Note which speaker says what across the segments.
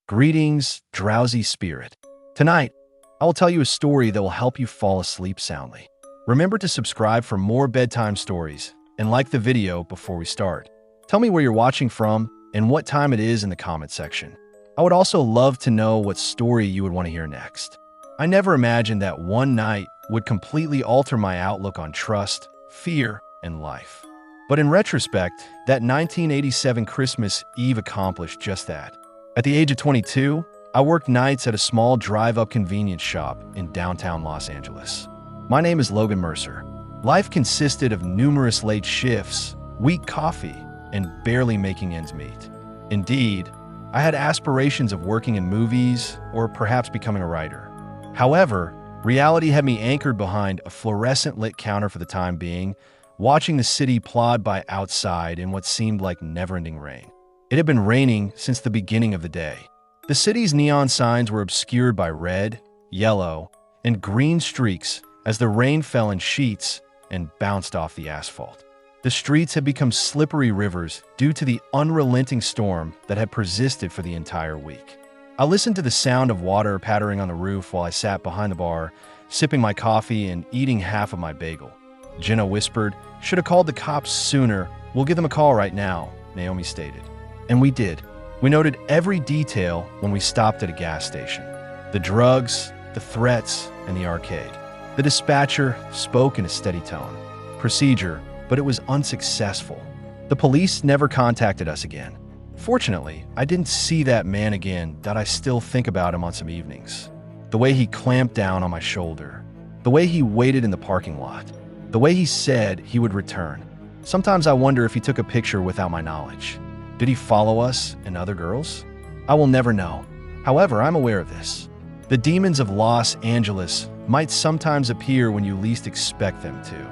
Speaker 1: Greetings, drowsy spirit. Tonight, I will tell you a story that will help you fall asleep soundly. Remember to subscribe for more bedtime stories and like the video before we start. Tell me where you're watching from and what time it is in the comment section. I would also love to know what story you would want to hear next. I never imagined that one night would completely alter my outlook on trust, fear, and life. But in retrospect, that 1987 Christmas Eve accomplished just that. At the age of 22, I worked nights at a small drive-up convenience shop in downtown Los Angeles. My name is Logan Mercer. Life consisted of numerous late shifts, weak coffee, and barely making ends meet. Indeed, I had aspirations of working in movies or perhaps becoming a writer. However, reality had me anchored behind a fluorescent-lit counter for the time being, watching the city plod by outside in what seemed like never-ending rain. It had been raining since the beginning of the day. The city's neon signs were obscured by red, yellow, and green streaks as the rain fell in sheets and bounced off the asphalt. The streets had become slippery rivers due to the unrelenting storm that had persisted for the entire week. I listened to the sound of water pattering on the roof while I sat behind the bar, sipping my coffee and eating half of my bagel. Jenna whispered, "Should have called the cops sooner. We'll give them a call right now," Naomi stated. And we did. We noted every detail when we stopped at a gas station. The drugs, the threats, and the arcade. The dispatcher spoke in a steady tone. Procedure, but it was unsuccessful. The police never contacted us again. Fortunately, I didn't see that man again, that I still think about him on some evenings. The way he clamped down on my shoulder. The way he waited in the parking lot. The way he said he would return. Sometimes I wonder if he took a picture without my knowledge. Did he follow us and other girls? I will never know. However, I'm aware of this. The demons of Los Angeles might sometimes appear when you least expect them to.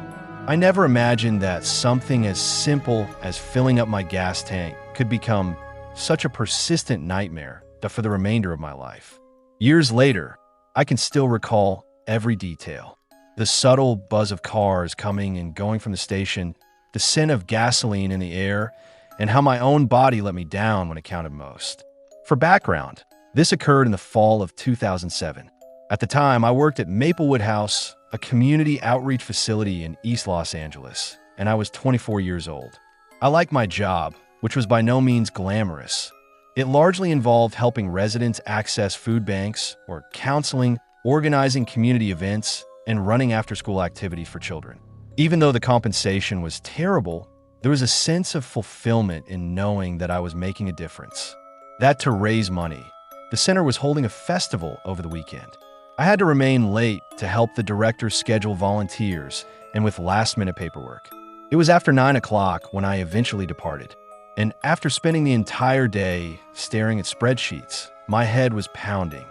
Speaker 1: I never imagined that something as simple as filling up my gas tank could become such a persistent nightmare for the remainder of my life. Years later, I can still recall every detail. The subtle buzz of cars coming and going from the station, the scent of gasoline in the air, and how my own body let me down when it counted most. For background, this occurred in the fall of 2007. At the time, I worked at Maplewood House, a community outreach facility in East Los Angeles, and I was 24 years old. I liked my job, which was by no means glamorous. It largely involved helping residents access food banks or counseling, organizing community events, and running after-school activities for children. Even though the compensation was terrible, there was a sense of fulfillment in knowing that I was making a difference. That to raise money. The center was holding a festival over the weekend. I had to remain late to help the director schedule volunteers and with last-minute paperwork. It was after 9 o'clock when I eventually departed. And after spending the entire day staring at spreadsheets, my head was pounding.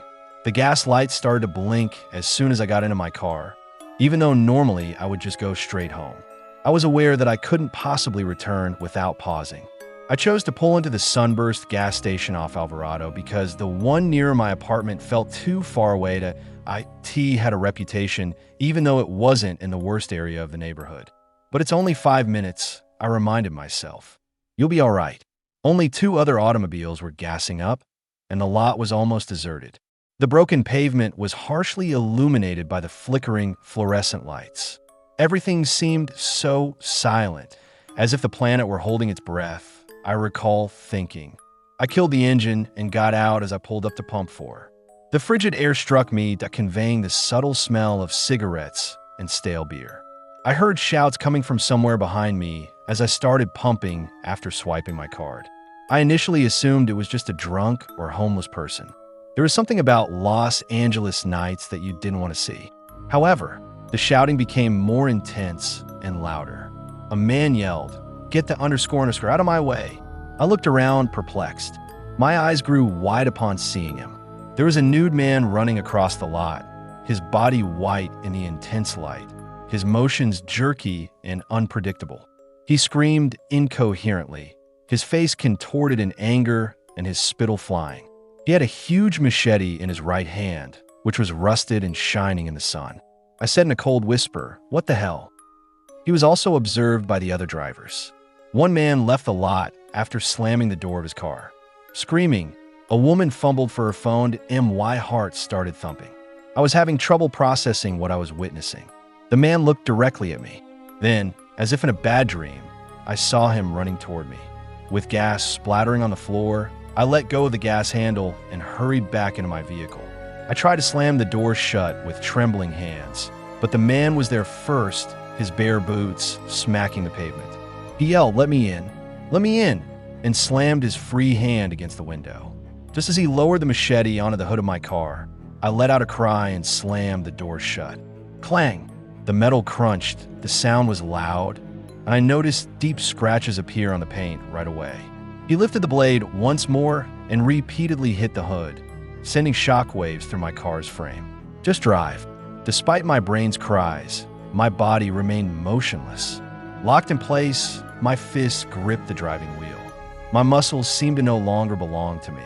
Speaker 1: The gas lights started to blink as soon as I got into my car, even though normally I would just go straight home. I was aware that I couldn't possibly return without pausing. I chose to pull into the Sunburst gas station off Alvarado because the one near my apartment felt too far away to IT had a reputation, even though it wasn't in the worst area of the neighborhood. But it's only 5 minutes, I reminded myself. You'll be all right. Only 2 other automobiles were gassing up, and the lot was almost deserted. The broken pavement was harshly illuminated by the flickering fluorescent lights. Everything seemed so silent, as if the planet were holding its breath. I recall thinking. I killed the engine and got out as I pulled up to pump 4. The frigid air struck me, conveying the subtle smell of cigarettes and stale beer. I heard shouts coming from somewhere behind me as I started pumping after swiping my card. I initially assumed it was just a drunk or homeless person. There was something about Los Angeles nights that you didn't want to see. However, the shouting became more intense and louder. A man yelled, "Get the _ out of my way." I looked around, perplexed. My eyes grew wide upon seeing him. There was a nude man running across the lot, his body white in the intense light, his motions jerky and unpredictable. He screamed incoherently, his face contorted in anger and his spittle flying. He had a huge machete in his right hand, which was rusted and shining in the sun. I said in a cold whisper, "What the hell?" He was also observed by the other drivers. One man left the lot after slamming the door of his car, screaming, A woman fumbled for her phone, and my heart started thumping. I was having trouble processing what I was witnessing. The man looked directly at me. Then, as if in a bad dream, I saw him running toward me. With gas splattering on the floor, I let go of the gas handle and hurried back into my vehicle. I tried to slam the door shut with trembling hands, but the man was there first, his bare boots smacking the pavement. He yelled, "Let me in! Let me in!" and slammed his free hand against the window. Just as he lowered the machete onto the hood of my car, I let out a cry and slammed the door shut. Clang! The metal crunched, the sound was loud, and I noticed deep scratches appear on the paint right away. He lifted the blade once more and repeatedly hit the hood, sending shockwaves through my car's frame. Just drive. Despite my brain's cries, my body remained motionless. Locked in place, my fists gripped the driving wheel. My muscles seemed to no longer belong to me.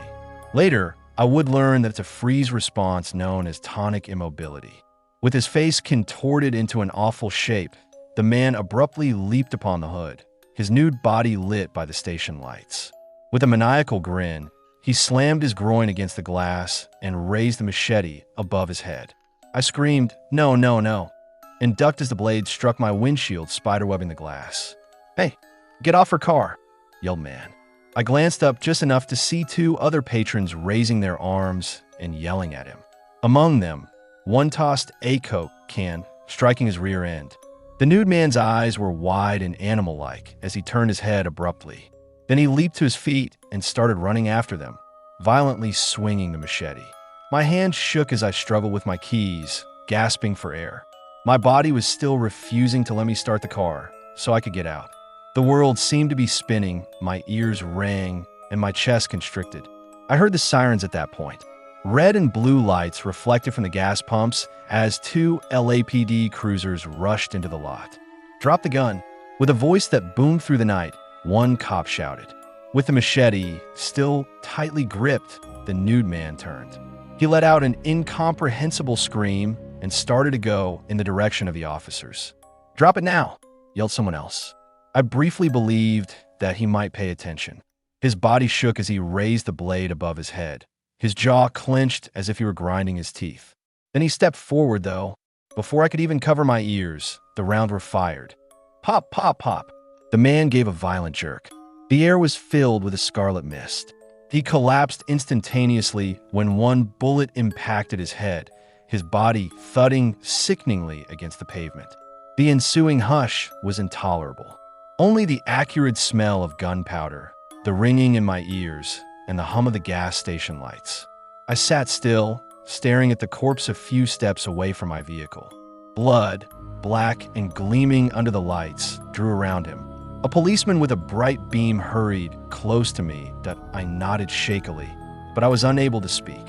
Speaker 1: Later, I would learn that it's a freeze response known as tonic immobility. With his face contorted into an awful shape, the man abruptly leaped upon the hood, his nude body lit by the station lights. With a maniacal grin, he slammed his groin against the glass and raised the machete above his head. I screamed, "No, no, no," and ducked as the blade struck my windshield, spiderwebbing the glass. "Hey, get off her car," yelled man. I glanced up just enough to see two other patrons raising their arms and yelling at him. Among them, one tossed a Coke can, striking his rear end. The nude man's eyes were wide and animal-like as he turned his head abruptly. Then he leaped to his feet and started running after them, violently swinging the machete. My hand shook as I struggled with my keys, gasping for air. My body was still refusing to let me start the car so I could get out. The world seemed to be spinning, my ears rang, and my chest constricted. I heard the sirens at that point. Red and blue lights reflected from the gas pumps as two LAPD cruisers rushed into the lot. "Drop the gun." With a voice that boomed through the night, one cop shouted. With the machete still tightly gripped, the nude man turned. He let out an incomprehensible scream and started to go in the direction of the officers. "Drop it now," yelled someone else. I briefly believed that he might pay attention. His body shook as he raised the blade above his head. His jaw clenched as if he were grinding his teeth. Then he stepped forward, though. Before I could even cover my ears, the rounds were fired. Pop, pop, pop. The man gave a violent jerk. The air was filled with a scarlet mist. He collapsed instantaneously when one bullet impacted his head, his body thudding sickeningly against the pavement. The ensuing hush was intolerable. Only the acrid smell of gunpowder, the ringing in my ears, and the hum of the gas station lights. I sat still, staring at the corpse a few steps away from my vehicle. Blood, black and gleaming under the lights, drew around him. A policeman with a bright beam hurried close to me that I nodded shakily, but I was unable to speak.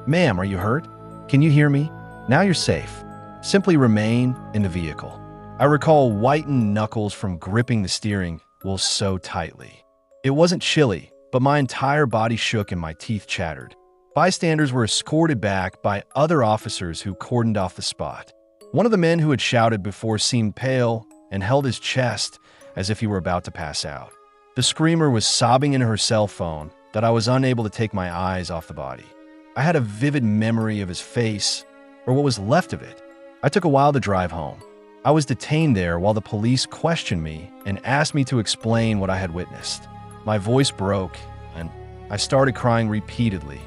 Speaker 1: "Ma'am, are you hurt? Can you hear me? Now you're safe. Simply remain in the vehicle." I recall whitened knuckles from gripping the steering wheel so tightly. It wasn't chilly, but my entire body shook and my teeth chattered. Bystanders were escorted back by other officers who cordoned off the spot. One of the men who had shouted before seemed pale and held his chest as if he were about to pass out. The screamer was sobbing into her cell phone that I was unable to take my eyes off the body. I had a vivid memory of his face, or what was left of it. I took a while to drive home. I was detained there while the police questioned me and asked me to explain what I had witnessed. My voice broke, and I started crying repeatedly.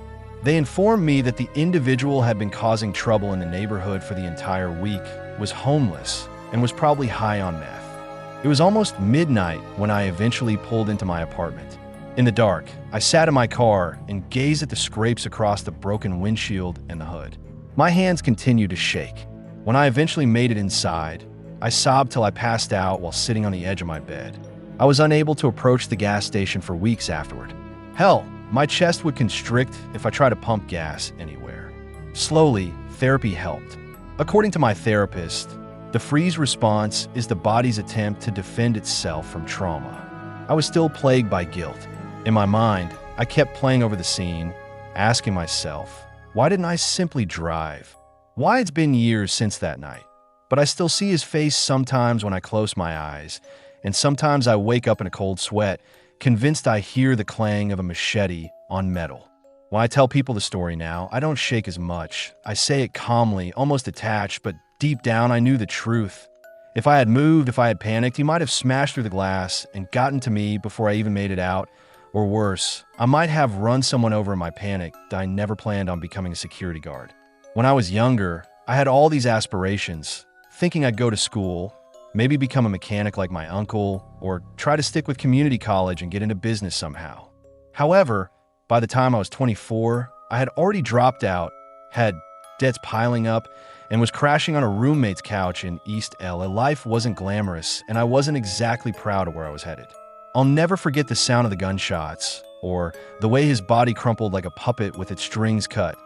Speaker 1: They informed me that the individual had been causing trouble in the neighborhood for the entire week, was homeless, and was probably high on meth. It was almost midnight when I eventually pulled into my apartment. In the dark, I sat in my car and gazed at the scrapes across the broken windshield and the hood. My hands continued to shake. When I eventually made it inside, I sobbed till I passed out while sitting on the edge of my bed. I was unable to approach the gas station for weeks afterward. Hell, my chest would constrict if I tried to pump gas anywhere. Slowly, therapy helped. According to my therapist, the freeze response is the body's attempt to defend itself from trauma. I was still plagued by guilt. In my mind, I kept playing over the scene, asking myself, why didn't I simply drive? Why it's been years since that night, but I still see his face sometimes when I close my eyes, and sometimes I wake up in a cold sweat, convinced I hear the clang of a machete on metal. When I tell people the story now, I don't shake as much. I say it calmly, almost detached, but deep down I knew the truth. If I had moved, if I had panicked, he might have smashed through the glass and gotten to me before I even made it out. Or worse, I might have run someone over in my panic that I never planned on becoming a security guard. When I was younger, I had all these aspirations, thinking I'd go to school, maybe become a mechanic like my uncle, or try to stick with community college and get into business somehow. However, by the time I was 24, I had already dropped out, had debts piling up, and was crashing on a roommate's couch in East LA. Life wasn't glamorous, and I wasn't exactly proud of where I was headed. I'll never forget the sound of the gunshots, or the way his body crumpled like a puppet with its strings cut.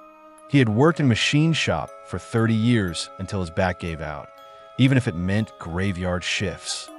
Speaker 1: He had worked in a machine shop for 30 years until his back gave out, even if it meant graveyard shifts.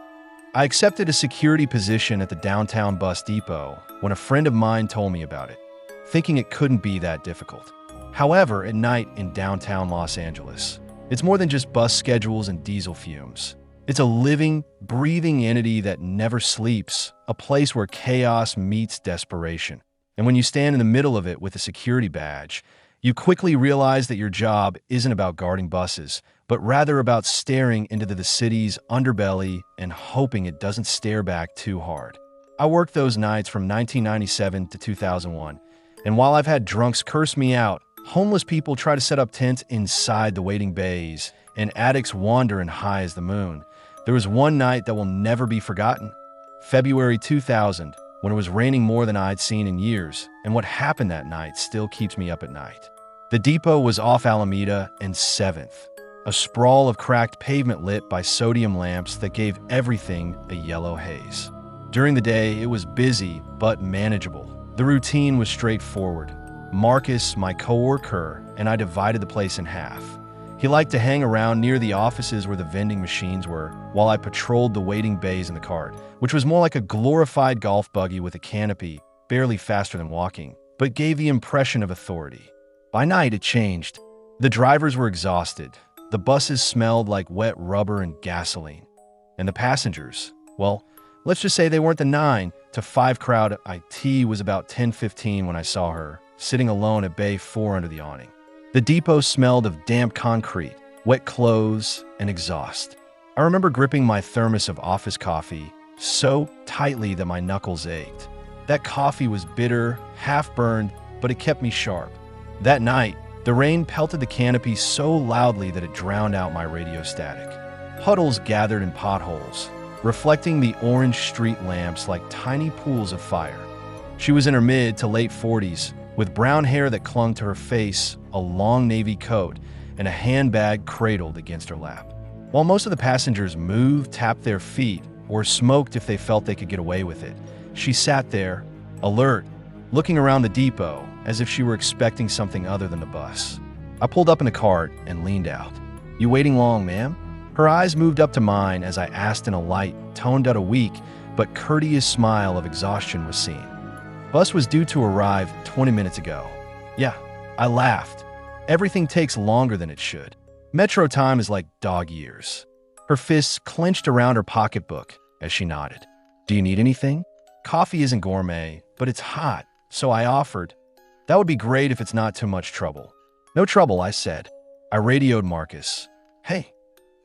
Speaker 1: I accepted a security position at the downtown bus depot when a friend of mine told me about it, thinking it couldn't be that difficult. However, at night in downtown Los Angeles, it's more than just bus schedules and diesel fumes. It's a living, breathing entity that never sleeps, a place where chaos meets desperation. And when you stand in the middle of it with a security badge, you quickly realize that your job isn't about guarding buses, but rather about staring into the city's underbelly and hoping it doesn't stare back too hard. I worked those nights from 1997 to 2001, and while I've had drunks curse me out, homeless people try to set up tents inside the waiting bays, and addicts wander and high as the moon, there was one night that will never be forgotten. February 2000, when it was raining more than I'd seen in years, and what happened that night still keeps me up at night. The depot was off Alameda and 7th, a sprawl of cracked pavement lit by sodium lamps that gave everything a yellow haze. During the day, it was busy but manageable. The routine was straightforward. Marcus, my coworker, and I divided the place in half. He liked to hang around near the offices where the vending machines were, while I patrolled the waiting bays in the cart, which was more like a glorified golf buggy with a canopy, barely faster than walking, but gave the impression of authority. By night, it changed. The drivers were exhausted. The buses smelled like wet rubber and gasoline. And the passengers, well, let's just say they weren't the 9 to 5 crowd. IT was about 10:15 when I saw her, sitting alone at Bay 4 under the awning. The depot smelled of damp concrete, wet clothes, and exhaust. I remember gripping my thermos of office coffee so tightly that my knuckles ached. That coffee was bitter, half-burned, but it kept me sharp. That night, the rain pelted the canopy so loudly that it drowned out my radio static. Puddles gathered in potholes, reflecting the orange street lamps like tiny pools of fire. She was in her mid to late 40s, with brown hair that clung to her face, a long navy coat, and a handbag cradled against her lap. While most of the passengers moved, tapped their feet, or smoked if they felt they could get away with it, she sat there, alert, looking around the depot as if she were expecting something other than the bus. I pulled up in the cart and leaned out. "You waiting long, ma'am?" Her eyes moved up to mine as I asked in a light, toned out a weak, but courteous smile of exhaustion was seen. "Bus was due to arrive 20 minutes ago." "Yeah," I laughed. "Everything takes longer than it should. Metro time is like dog years." Her fists clenched around her pocketbook as she nodded. "Do you need anything?" "Coffee isn't gourmet, but it's hot," so I offered. "That would be great if it's not too much trouble." "No trouble," I said. I radioed Marcus. "Hey,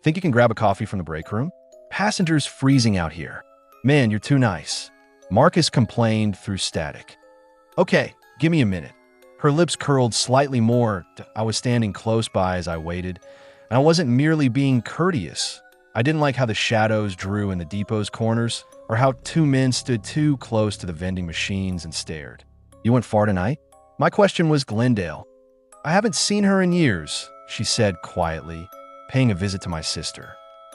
Speaker 1: think you can grab a coffee from the break room? Passengers freezing out here." "Man, you're too nice." Marcus complained through static. "Okay, give me a minute." Her lips curled slightly more. I was standing close by as I waited, and I wasn't merely being courteous. I didn't like how the shadows drew in the depot's corners, or how two men stood too close to the vending machines and stared. "You went far tonight?" My question was Glendale. "I haven't seen her in years," she said quietly, paying a visit to my sister.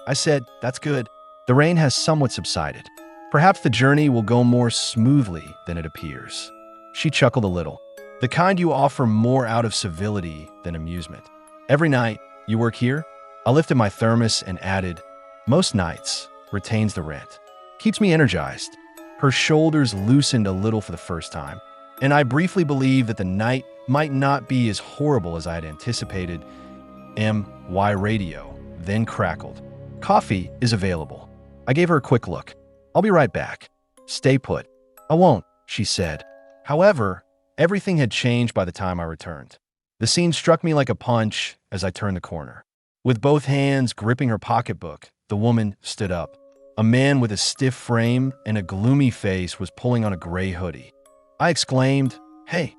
Speaker 1: I said, "That's good. The rain has somewhat subsided. Perhaps the journey will go more smoothly than it appears." She chuckled a little. "The kind you offer more out of civility than amusement. Every night, you work here?" I lifted my thermos and added, "Most nights, retains the rent. Keeps me energized." Her shoulders loosened a little for the first time, and I briefly believed that the night might not be as horrible as I had anticipated. MY radio then crackled. "Coffee is available." I gave her a quick look. "I'll be right back." "Stay put." "I won't," she said. However, Everything had changed by the time I returned. The scene struck me like a punch as I turned the corner. With both hands gripping her pocketbook, the woman stood up. A man with a stiff frame and a gloomy face was pulling on a gray hoodie. I exclaimed, "Hey,"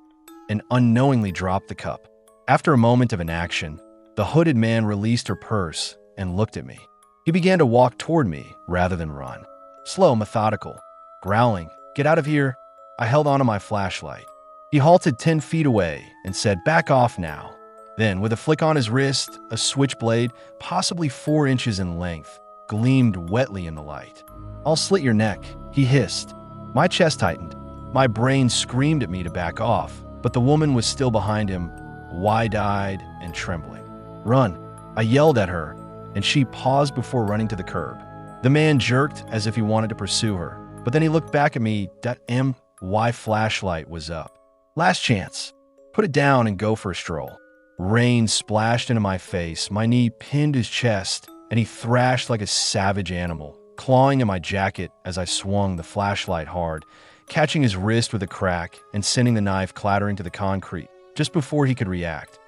Speaker 1: and unknowingly dropped the cup. After a moment of inaction, the hooded man released her purse and looked at me. He began to walk toward me rather than run. Slow, methodical, growling, "Get out of here." I held onto my flashlight. He halted 10 feet away and said, "Back off now." Then, with a flick on his wrist, a switchblade, possibly 4 inches in length, gleamed wetly in the light. "I'll slit your neck," he hissed. My chest tightened. My brain screamed at me to back off, but the woman was still behind him, wide-eyed and trembling. "Run," I yelled at her, and she paused before running to the curb. The man jerked as if he wanted to pursue her, but then he looked back at me. That MY flashlight was up. "Last chance. Put it down and go for a stroll." Rain splashed into my face, my knee pinned his chest, and he thrashed like a savage animal, clawing at my jacket as I swung the flashlight hard, catching his wrist with a crack and sending the knife clattering to the concrete just before he could react.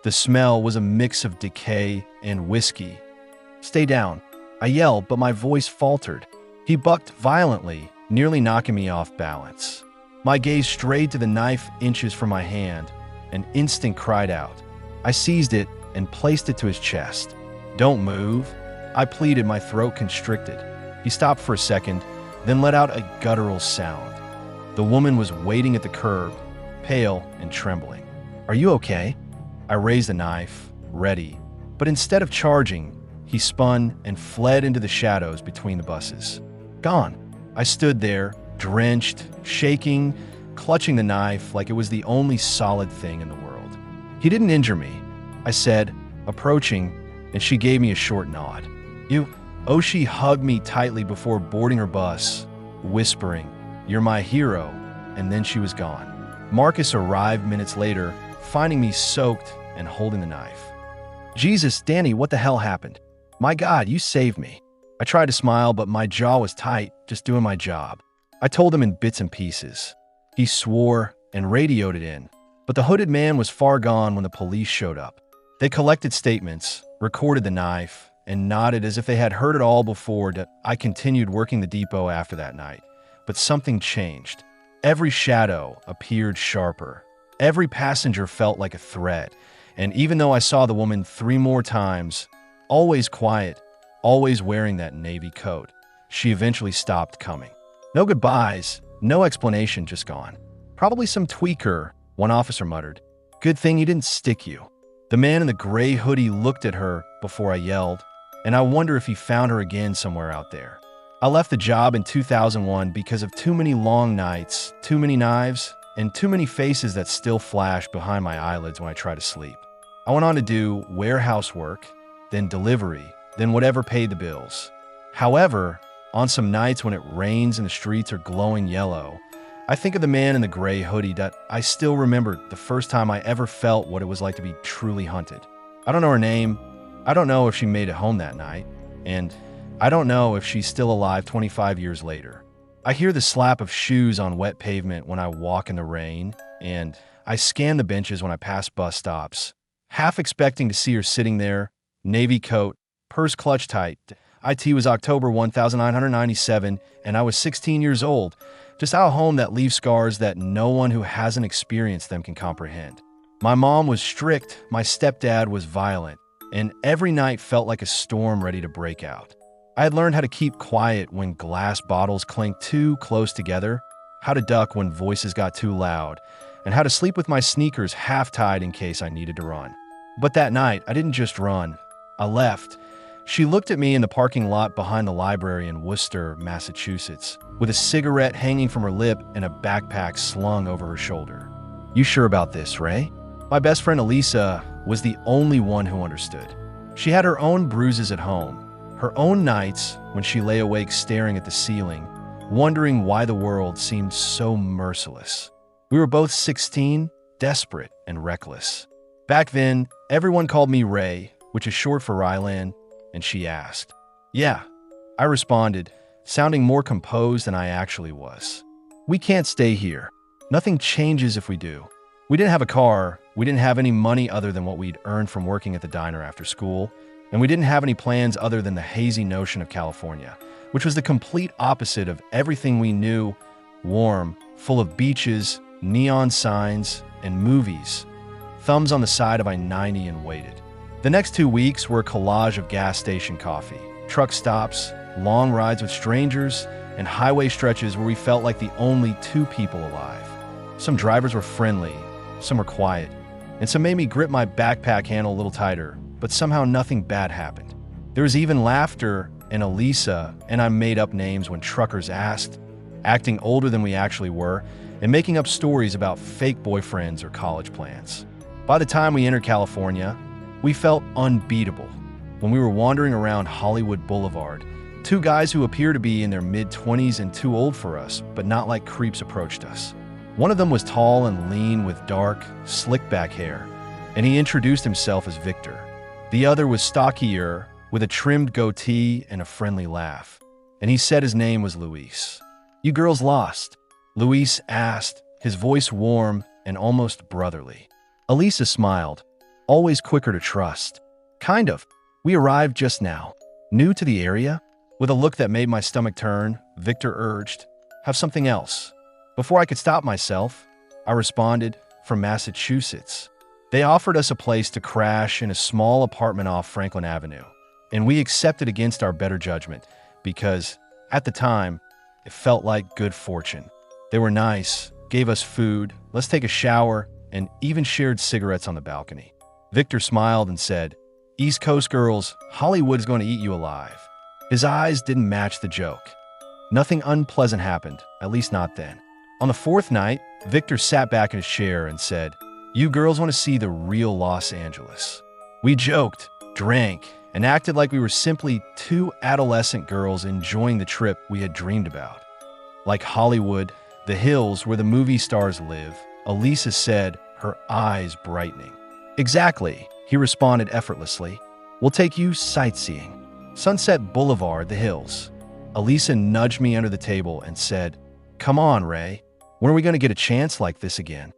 Speaker 1: The smell was a mix of decay and whiskey. "Stay down," I yelled, but my voice faltered. He bucked violently, nearly knocking me off balance. My gaze strayed to the knife inches from my hand. An instinct cried out. I seized it and placed it to his chest. "Don't move," I pleaded, my throat constricted. He stopped for a second, then let out a guttural sound. The woman was waiting at the curb, pale and trembling. "Are you okay?" I raised the knife, ready, but instead of charging, he spun and fled into the shadows between the buses. Gone. I stood there, drenched, shaking, clutching the knife like it was the only solid thing in the world. "He didn't injure me," I said, approaching, and she gave me a short nod. She hugged me tightly before boarding her bus, whispering, "You're my hero," and then she was gone. Marcus arrived minutes later, finding me soaked and holding the knife. "Jesus, Danny, what the hell happened? My God, you saved me." I tried to smile, but my jaw was tight, just doing my job. I told him in bits and pieces. He swore and radioed it in, but the hooded man was far gone when the police showed up. They collected statements, recorded the knife, and nodded as if they had heard it all before. I continued working the depot after that night, but something changed. Every shadow appeared sharper. Every passenger felt like a threat, and even though I saw the woman 3 more times, always quiet, always wearing that navy coat, she eventually stopped coming. No goodbyes, no explanation, just gone. "Probably some tweaker," one officer muttered. "Good thing he didn't stick you." The man in the gray hoodie looked at her before I yelled, and I wonder if he found her again somewhere out there. I left the job in 2001 because of too many long nights, too many knives, and too many faces that still flash behind my eyelids when I try to sleep. I went on to do warehouse work, then delivery, then whatever paid the bills. However, on some nights when it rains and the streets are glowing yellow, I think of the man in the gray hoodie that I still remember the first time I ever felt what it was like to be truly hunted. I don't know her name. I don't know if she made it home that night. And I don't know if she's still alive 25 years later. I hear the slap of shoes on wet pavement when I walk in the rain, and I scan the benches when I pass bus stops, half expecting to see her sitting there, navy coat, purse clutched tight. IT was October 1997, and I was 16 years old, just out home that leaves scars that no one who hasn't experienced them can comprehend. My mom was strict, my stepdad was violent, and every night felt like a storm ready to break out. I had learned how to keep quiet when glass bottles clinked too close together, how to duck when voices got too loud, and how to sleep with my sneakers half-tied in case I needed to run. But that night, I didn't just run. I left. She looked at me in the parking lot behind the library in Worcester, Massachusetts, with a cigarette hanging from her lip and a backpack slung over her shoulder. "You sure about this, Ray?" My best friend Elisa was the only one who understood. She had her own bruises at home, her own nights when she lay awake staring at the ceiling, wondering why the world seemed so merciless. We were both 16, desperate and reckless. Back then, everyone called me Ray, which is short for Rylan, and she asked. "Yeah," I responded, sounding more composed than I actually was. "We can't stay here. Nothing changes if we do. We didn't have a car, we didn't have any money other than what we'd earned from working at the diner after school, and we didn't have any plans other than the hazy notion of California, which was the complete opposite of everything we knew: warm, full of beaches, neon signs, and movies. Thumbs on the side of I-90 and waited. The next 2 weeks were a collage of gas station coffee, truck stops, long rides with strangers, and highway stretches where we felt like the only two people alive. Some drivers were friendly, some were quiet, and some made me grip my backpack handle a little tighter, but somehow nothing bad happened. There was even laughter, and Elisa and I made up names when truckers asked, acting older than we actually were, and making up stories about fake boyfriends or college plans. By the time we entered California, we felt unbeatable. When we were wandering around Hollywood Boulevard, two guys who appeared to be in their mid-20s and too old for us, but not like creeps, approached us. One of them was tall and lean with dark, slick-back hair, and he introduced himself as Victor. The other was stockier, with a trimmed goatee and a friendly laugh, and he said his name was Luis. "You girls lost?" Luis asked, his voice warm and almost brotherly. Elisa smiled, always quicker to trust. "Kind of. We arrived just now. New to the area?" With a look that made my stomach turn, Victor urged, "Have something else." Before I could stop myself, I responded, "From Massachusetts." They offered us a place to crash in a small apartment off Franklin Avenue, and we accepted against our better judgment because, at the time, it felt like good fortune. They were nice, gave us food, let's take a shower, and even shared cigarettes on the balcony. Victor smiled and said, "East Coast girls, Hollywood's going to eat you alive." His eyes didn't match the joke. Nothing unpleasant happened, at least not then. On the fourth night, Victor sat back in his chair and said, "You girls want to see the real Los Angeles." We joked, drank, and acted like we were simply two adolescent girls enjoying the trip we had dreamed about. Like Hollywood, the hills where the movie stars live, Elisa said, her eyes brightening. "Exactly," he responded effortlessly. "We'll take you sightseeing. Sunset Boulevard, the hills." Elisa nudged me under the table and said, "Come on, Ray. When are we going to get a chance like this again?"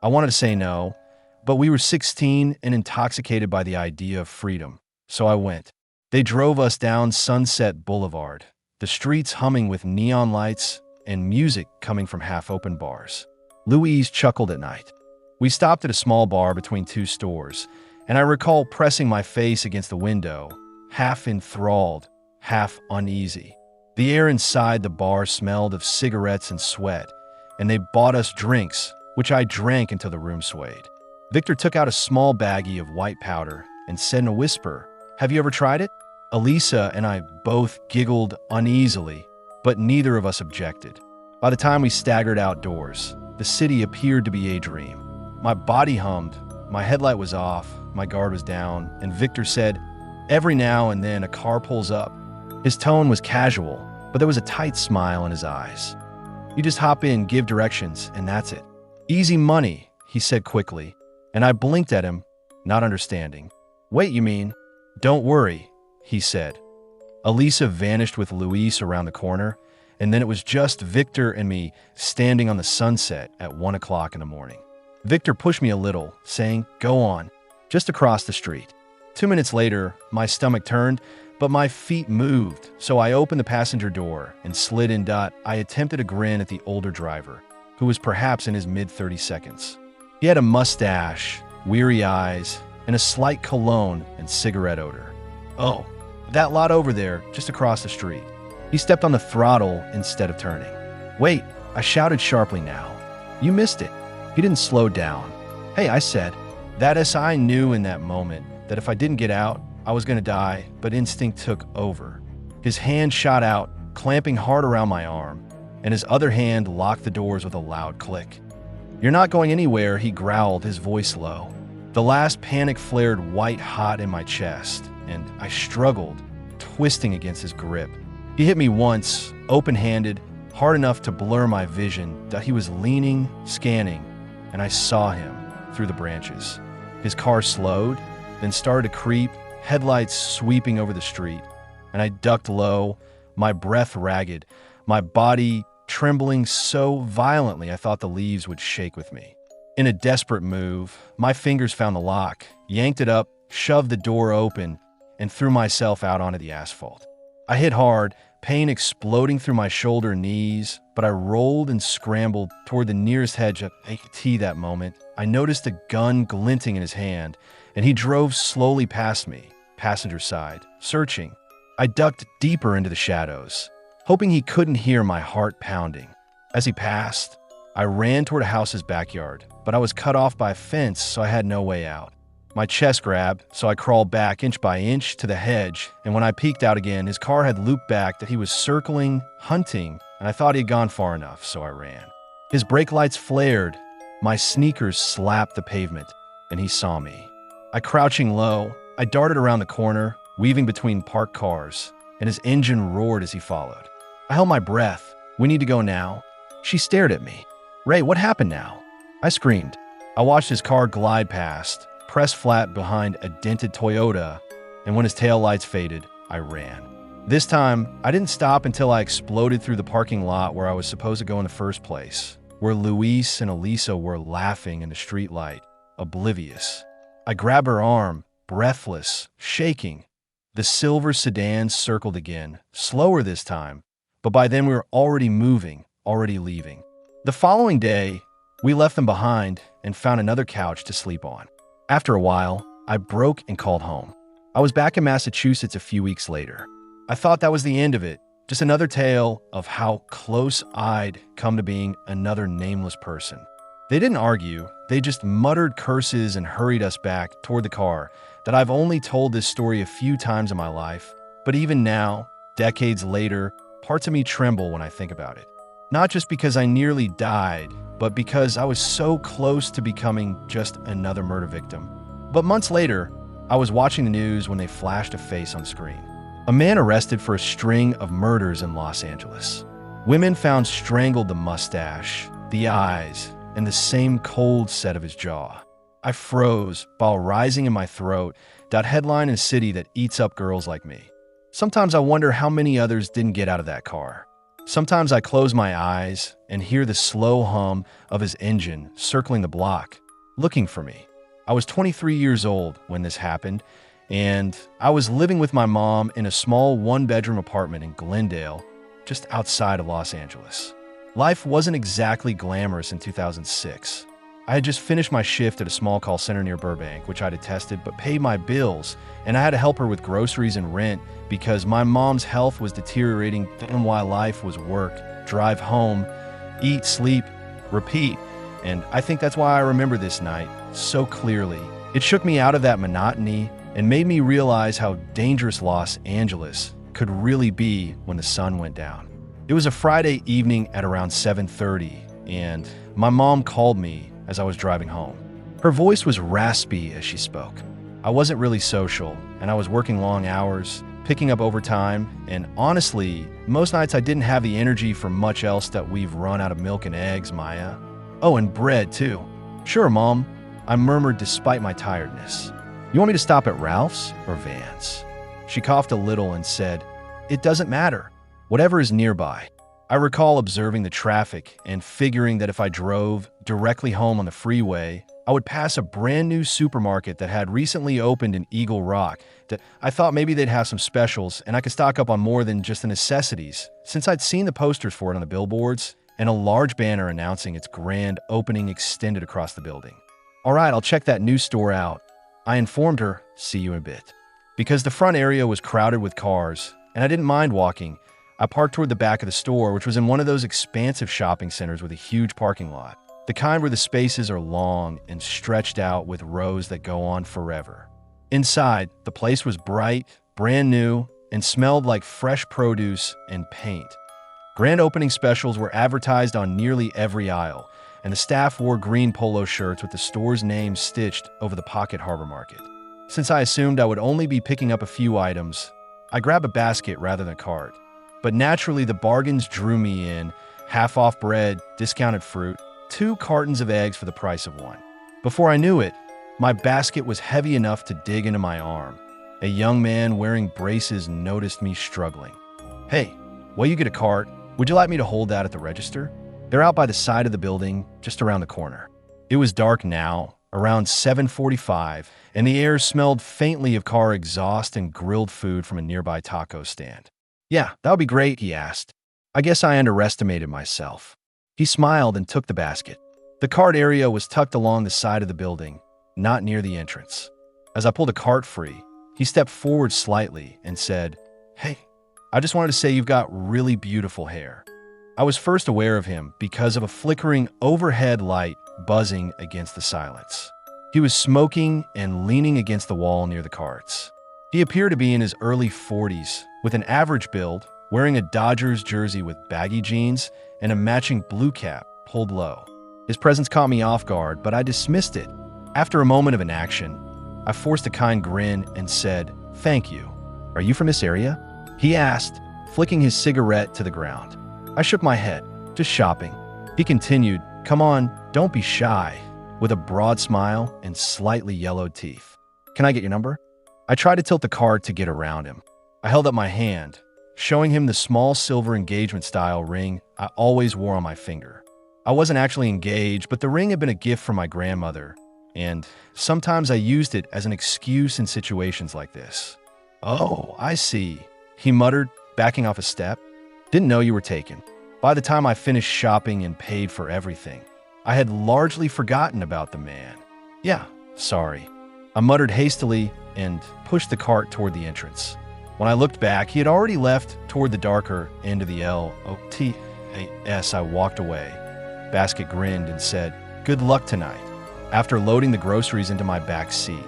Speaker 1: I wanted to say no, but we were 16 and intoxicated by the idea of freedom, so I went. They drove us down Sunset Boulevard, the streets humming with neon lights and music coming from half-open bars. Louise chuckled at night. We stopped at a small bar between two stores, and I recall pressing my face against the window, half enthralled, half uneasy. The air inside the bar smelled of cigarettes and sweat, and they bought us drinks, which I drank until the room swayed. Victor took out a small baggie of white powder and said in a whisper, "Have you ever tried it?" Elisa and I both giggled uneasily, but neither of us objected. By the time we staggered outdoors, the city appeared to be a dream. My body hummed, my headlight was off, my guard was down, and Victor said, "Every now and then a car pulls up." His tone was casual, but there was a tight smile in his eyes. "You just hop in, give directions, and that's it. Easy money," he said quickly, and I blinked at him, not understanding. "Wait, you mean?" "Don't worry," he said. Elisa vanished with Luis around the corner, and then it was just Victor and me standing on the sunset at 1 o'clock in the morning. Victor pushed me a little, saying, "Go on," just across the street. 2 minutes later, my stomach turned, but my feet moved, so I opened the passenger door and slid in. I attempted a grin at the older driver, who was perhaps in his mid-30 seconds. He had a mustache, weary eyes, and a slight cologne and cigarette odor. "Oh, that lot over there, just across the street." He stepped on the throttle instead of turning. "Wait," I shouted sharply now. "You missed it." He didn't slow down. "Hey," I said. That is, I knew in that moment that if I didn't get out, I was going to die, but instinct took over. His hand shot out, clamping hard around my arm, and his other hand locked the doors with a loud click. "You're not going anywhere," he growled, his voice low. The last panic flared white-hot in my chest, and I struggled, twisting against his grip. He hit me once, open-handed, hard enough to blur my vision. He was leaning, scanning, and I saw him through the branches. His car slowed, then started to creep, headlights sweeping over the street, and I ducked low, my breath ragged, my body trembling so violently I thought the leaves would shake with me. In a desperate move, my fingers found the lock, yanked it up, shoved the door open, and threw myself out onto the asphalt. I hit hard, pain exploding through my shoulder and knees, but I rolled and scrambled toward the nearest hedge at that moment. I noticed a gun glinting in his hand, and he drove slowly past me, passenger side, searching. I ducked deeper into the shadows, hoping he couldn't hear my heart pounding. As he passed, I ran toward a house's backyard, but I was cut off by a fence, so I had no way out. My chest grabbed, so I crawled back inch by inch to the hedge, and when I peeked out again, his car had looped back that he was circling, hunting, and I thought he had gone far enough, so I ran. His brake lights flared, my sneakers slapped the pavement, and he saw me. Crouching low, I darted around the corner, weaving between parked cars, and his engine roared as he followed. I held my breath. "We need to go now." She stared at me. "Ray, what happened now?" I screamed. I watched his car glide past, pressed flat behind a dented Toyota, and when his taillights faded, I ran. This time, I didn't stop until I exploded through the parking lot where I was supposed to go in the first place, where Luis and Elisa were laughing in the streetlight, oblivious. I grabbed her arm, breathless, shaking. The silver sedan circled again, slower this time, but by then we were already moving, already leaving. The following day, we left them behind and found another couch to sleep on. After a while, I broke and called home. I was back in Massachusetts a few weeks later. I thought that was the end of it, just another tale of how close I'd come to being another nameless person. They didn't argue, they just muttered curses and hurried us back toward the car. That I've only told this story a few times in my life, but even now, decades later, parts of me tremble when I think about it. Not just because I nearly died, but because I was so close to becoming just another murder victim. But months later, I was watching the news when they flashed a face on screen. A man arrested for a string of murders in Los Angeles. Women found strangled the mustache, the eyes, and the same cold set of his jaw. I froze, bile rising in my throat, that headline in a city that eats up girls like me. Sometimes I wonder how many others didn't get out of that car. Sometimes I close my eyes and hear the slow hum of his engine circling the block, looking for me. I was 23 years old when this happened, and I was living with my mom in a small one-bedroom apartment in Glendale, just outside of Los Angeles. Life wasn't exactly glamorous in 2006. I had just finished my shift at a small call center near Burbank, which I detested, but paid my bills, and I had to help her with groceries and rent because my mom's health was deteriorating, and while life was work, drive home, eat, sleep, repeat. And I think that's why I remember this night so clearly. It shook me out of that monotony and made me realize how dangerous Los Angeles could really be when the sun went down. It was a Friday evening at around 7:30, and my mom called me as I was driving home. Her voice was raspy as she spoke. I wasn't really social, and I was working long hours, picking up overtime, and honestly, most nights I didn't have the energy for much else that we've run out of milk and eggs, Maya. Oh, and bread, too. Sure, Mom, I murmured despite my tiredness. You want me to stop at Ralph's or Vans? She coughed a little and said, "It doesn't matter. Whatever is nearby." I recall observing the traffic and figuring that if I drove directly home on the freeway, I would pass a brand new supermarket that had recently opened in Eagle Rock. That I thought maybe they'd have some specials and I could stock up on more than just the necessities, since I'd seen the posters for it on the billboards and a large banner announcing its grand opening extended across the building. "All right, I'll check that new store out." I informed her, "See you in a bit." Because the front area was crowded with cars, and I didn't mind walking, I parked toward the back of the store, which was in one of those expansive shopping centers with a huge parking lot. The kind where the spaces are long and stretched out with rows that go on forever. Inside, the place was bright, brand new, and smelled like fresh produce and paint. Grand opening specials were advertised on nearly every aisle, and the staff wore green polo shirts with the store's name stitched over the pocket Harbor Market. Since I assumed I would only be picking up a few items, I grabbed a basket rather than a cart. But naturally, the bargains drew me in: half-off bread, discounted fruit, 2 cartons of eggs for the price of 1. Before I knew it, my basket was heavy enough to dig into my arm. A young man wearing braces noticed me struggling. "Hey, will you get a cart?" Would you like me to hold that at the register? They're out by the side of the building, just around the corner. It was dark now, around 7:45, and the air smelled faintly of car exhaust and grilled food from a nearby taco stand. Yeah, that would be great, he asked. I guess I underestimated myself. He smiled and took the basket. The cart area was tucked along the side of the building, not near the entrance. As I pulled a cart free, he stepped forward slightly and said, "Hey, I just wanted to say you've got really beautiful hair." I was first aware of him because of a flickering overhead light buzzing against the silence. He was smoking and leaning against the wall near the carts. He appeared to be in his early 40s, with an average build, wearing a Dodgers jersey with baggy jeans and a matching blue cap pulled low. His presence caught me off guard, but I dismissed it. After a moment of inaction, I forced a kind grin and said, "Thank you. Are you from this area?" He asked, flicking his cigarette to the ground. I shook my head. "Just shopping." He continued, "Come on, don't be shy," with a broad smile and slightly yellowed teeth. "Can I get your number?" I tried to tilt the cart to get around him. I held up my hand, showing him the small silver engagement-style ring I always wore on my finger. I wasn't actually engaged, but the ring had been a gift from my grandmother, and sometimes I used it as an excuse in situations like this. "Oh, I see," he muttered, backing off a step. "Didn't know you were taken." By the time I finished shopping and paid for everything, I had largely forgotten about the man. "Yeah, sorry," I muttered hastily and pushed the cart toward the entrance. When I looked back, he had already left toward the darker end of the LOTAS. I walked away. Basket grinned and said, "Good luck tonight." After loading the groceries into my back seat,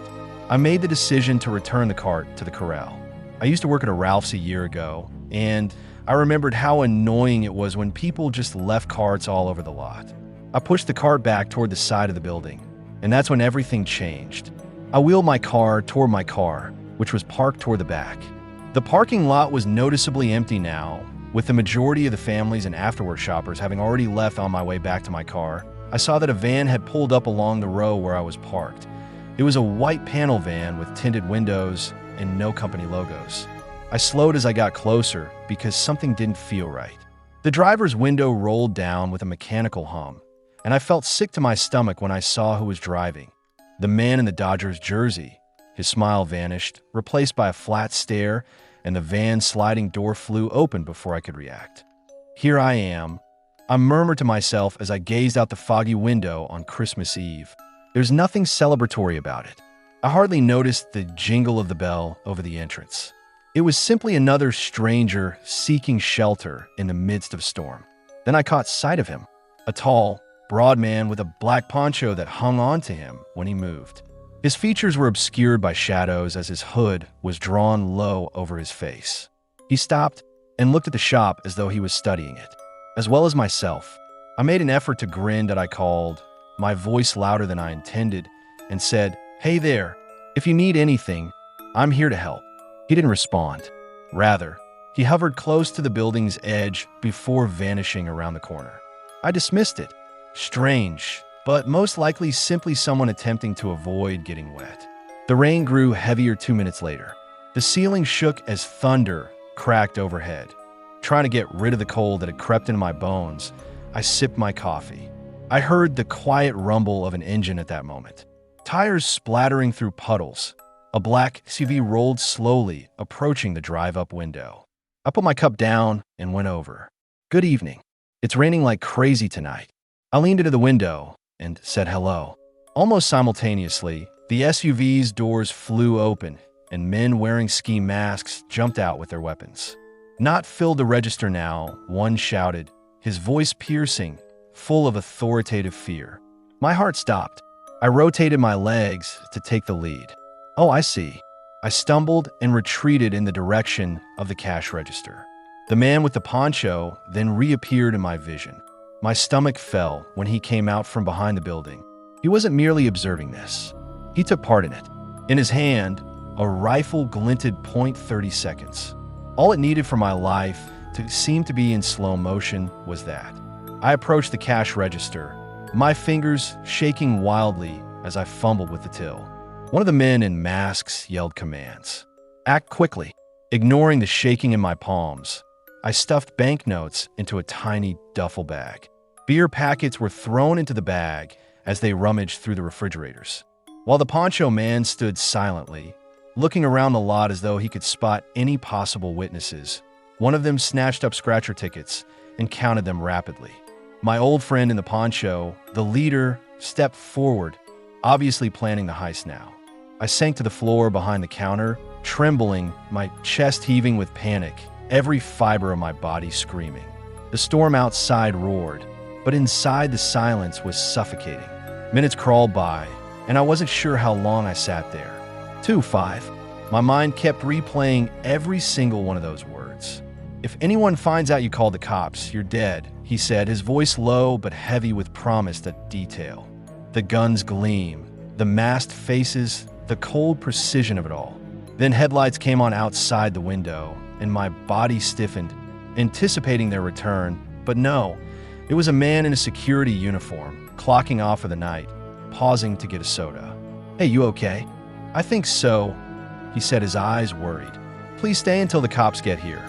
Speaker 1: I made the decision to return the cart to the corral. I used to work at a Ralph's a year ago, and I remembered how annoying it was when people just left carts all over the lot. I pushed the cart back toward the side of the building, and that's when everything changed. I wheeled my car toward my car, which was parked toward the back. The parking lot was noticeably empty now, with the majority of the families and afterwork shoppers having already left on my way back to my car. I saw that a van had pulled up along the row where I was parked. It was a white panel van with tinted windows and no company logos. I slowed as I got closer because something didn't feel right. The driver's window rolled down with a mechanical hum, and I felt sick to my stomach when I saw who was driving. The man in the Dodgers jersey. His smile vanished, replaced by a flat stare, and the van's sliding door flew open before I could react. "Here I am," I murmured to myself as I gazed out the foggy window on Christmas Eve. There's nothing celebratory about it. I hardly noticed the jingle of the bell over the entrance. It was simply another stranger seeking shelter in the midst of storm. Then I caught sight of him, a tall, broad man with a black poncho that hung onto him when he moved. His features were obscured by shadows as his hood was drawn low over his face. He stopped and looked at the shop as though he was studying it. As well as myself, I made an effort to grin that I called, my voice louder than I intended, and said, "Hey there, if you need anything, I'm here to help." He didn't respond. Rather, he hovered close to the building's edge before vanishing around the corner. I dismissed it. Strange, but most likely simply someone attempting to avoid getting wet. The rain grew heavier 2 minutes later. The ceiling shook as thunder cracked overhead. Trying to get rid of the cold that had crept into my bones, I sipped my coffee. I heard the quiet rumble of an engine at that moment. Tires splattering through puddles. A black SUV rolled slowly, approaching the drive-up window. I put my cup down and went over. "Good evening. It's raining like crazy tonight." I leaned into the window and said hello. Almost simultaneously, the SUV's doors flew open, and men wearing ski masks jumped out with their weapons. "Not filled the register now," one shouted, his voice piercing, full of authoritative fear. My heart stopped. I rotated my legs to take the lead. "Oh, I see." I stumbled and retreated in the direction of the cash register. The man with the poncho then reappeared in my vision. My stomach fell when he came out from behind the building. He wasn't merely observing this. He took part in it. In his hand, a rifle glinted .30 All it needed for my life to seem to be in slow motion was that. I approached the cash register, my fingers shaking wildly as I fumbled with the till. One of the men in masks yelled commands. "Act quickly." Ignoring the shaking in my palms, I stuffed banknotes into a tiny duffel bag. Beer packets were thrown into the bag as they rummaged through the refrigerators. While the poncho man stood silently, looking around the lot as though he could spot any possible witnesses, one of them snatched up scratcher tickets and counted them rapidly. My old friend in the poncho, the leader, stepped forward, obviously planning the heist now. I sank to the floor behind the counter, trembling, my chest heaving with panic, every fiber of my body screaming. The storm outside roared, but inside the silence was suffocating. Minutes crawled by, and I wasn't sure how long I sat there. 2-5. My mind kept replaying every single one of those words. "If anyone finds out you called the cops, you're dead," he said, his voice low but heavy with promise at detail. The guns gleam, the masked faces, the cold precision of it all. Then headlights came on outside the window, and my body stiffened, anticipating their return. But no, it was a man in a security uniform, clocking off for the night, pausing to get a soda. "Hey, you okay?" "I think so," he said, his eyes worried. "Please stay until the cops get here,"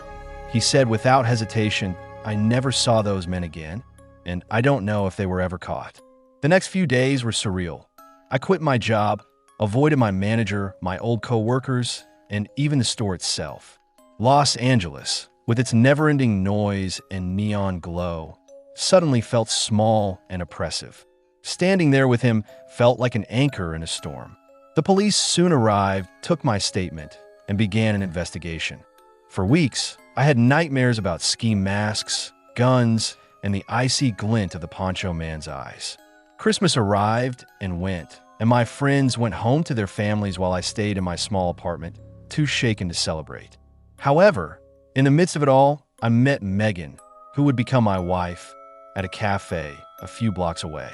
Speaker 1: he said without hesitation. I never saw those men again, and I don't know if they were ever caught. The next few days were surreal. I quit my job, avoided my manager, my old co-workers, and even the store itself. Los Angeles, with its never-ending noise and neon glow, suddenly felt small and oppressive. Standing there with him felt like an anchor in a storm. The police soon arrived, took my statement, and began an investigation. For weeks, I had nightmares about ski masks, guns, and the icy glint of the poncho man's eyes. Christmas arrived and went, and my friends went home to their families while I stayed in my small apartment, too shaken to celebrate. However, in the midst of it all, I met Megan, who would become my wife, at a cafe a few blocks away.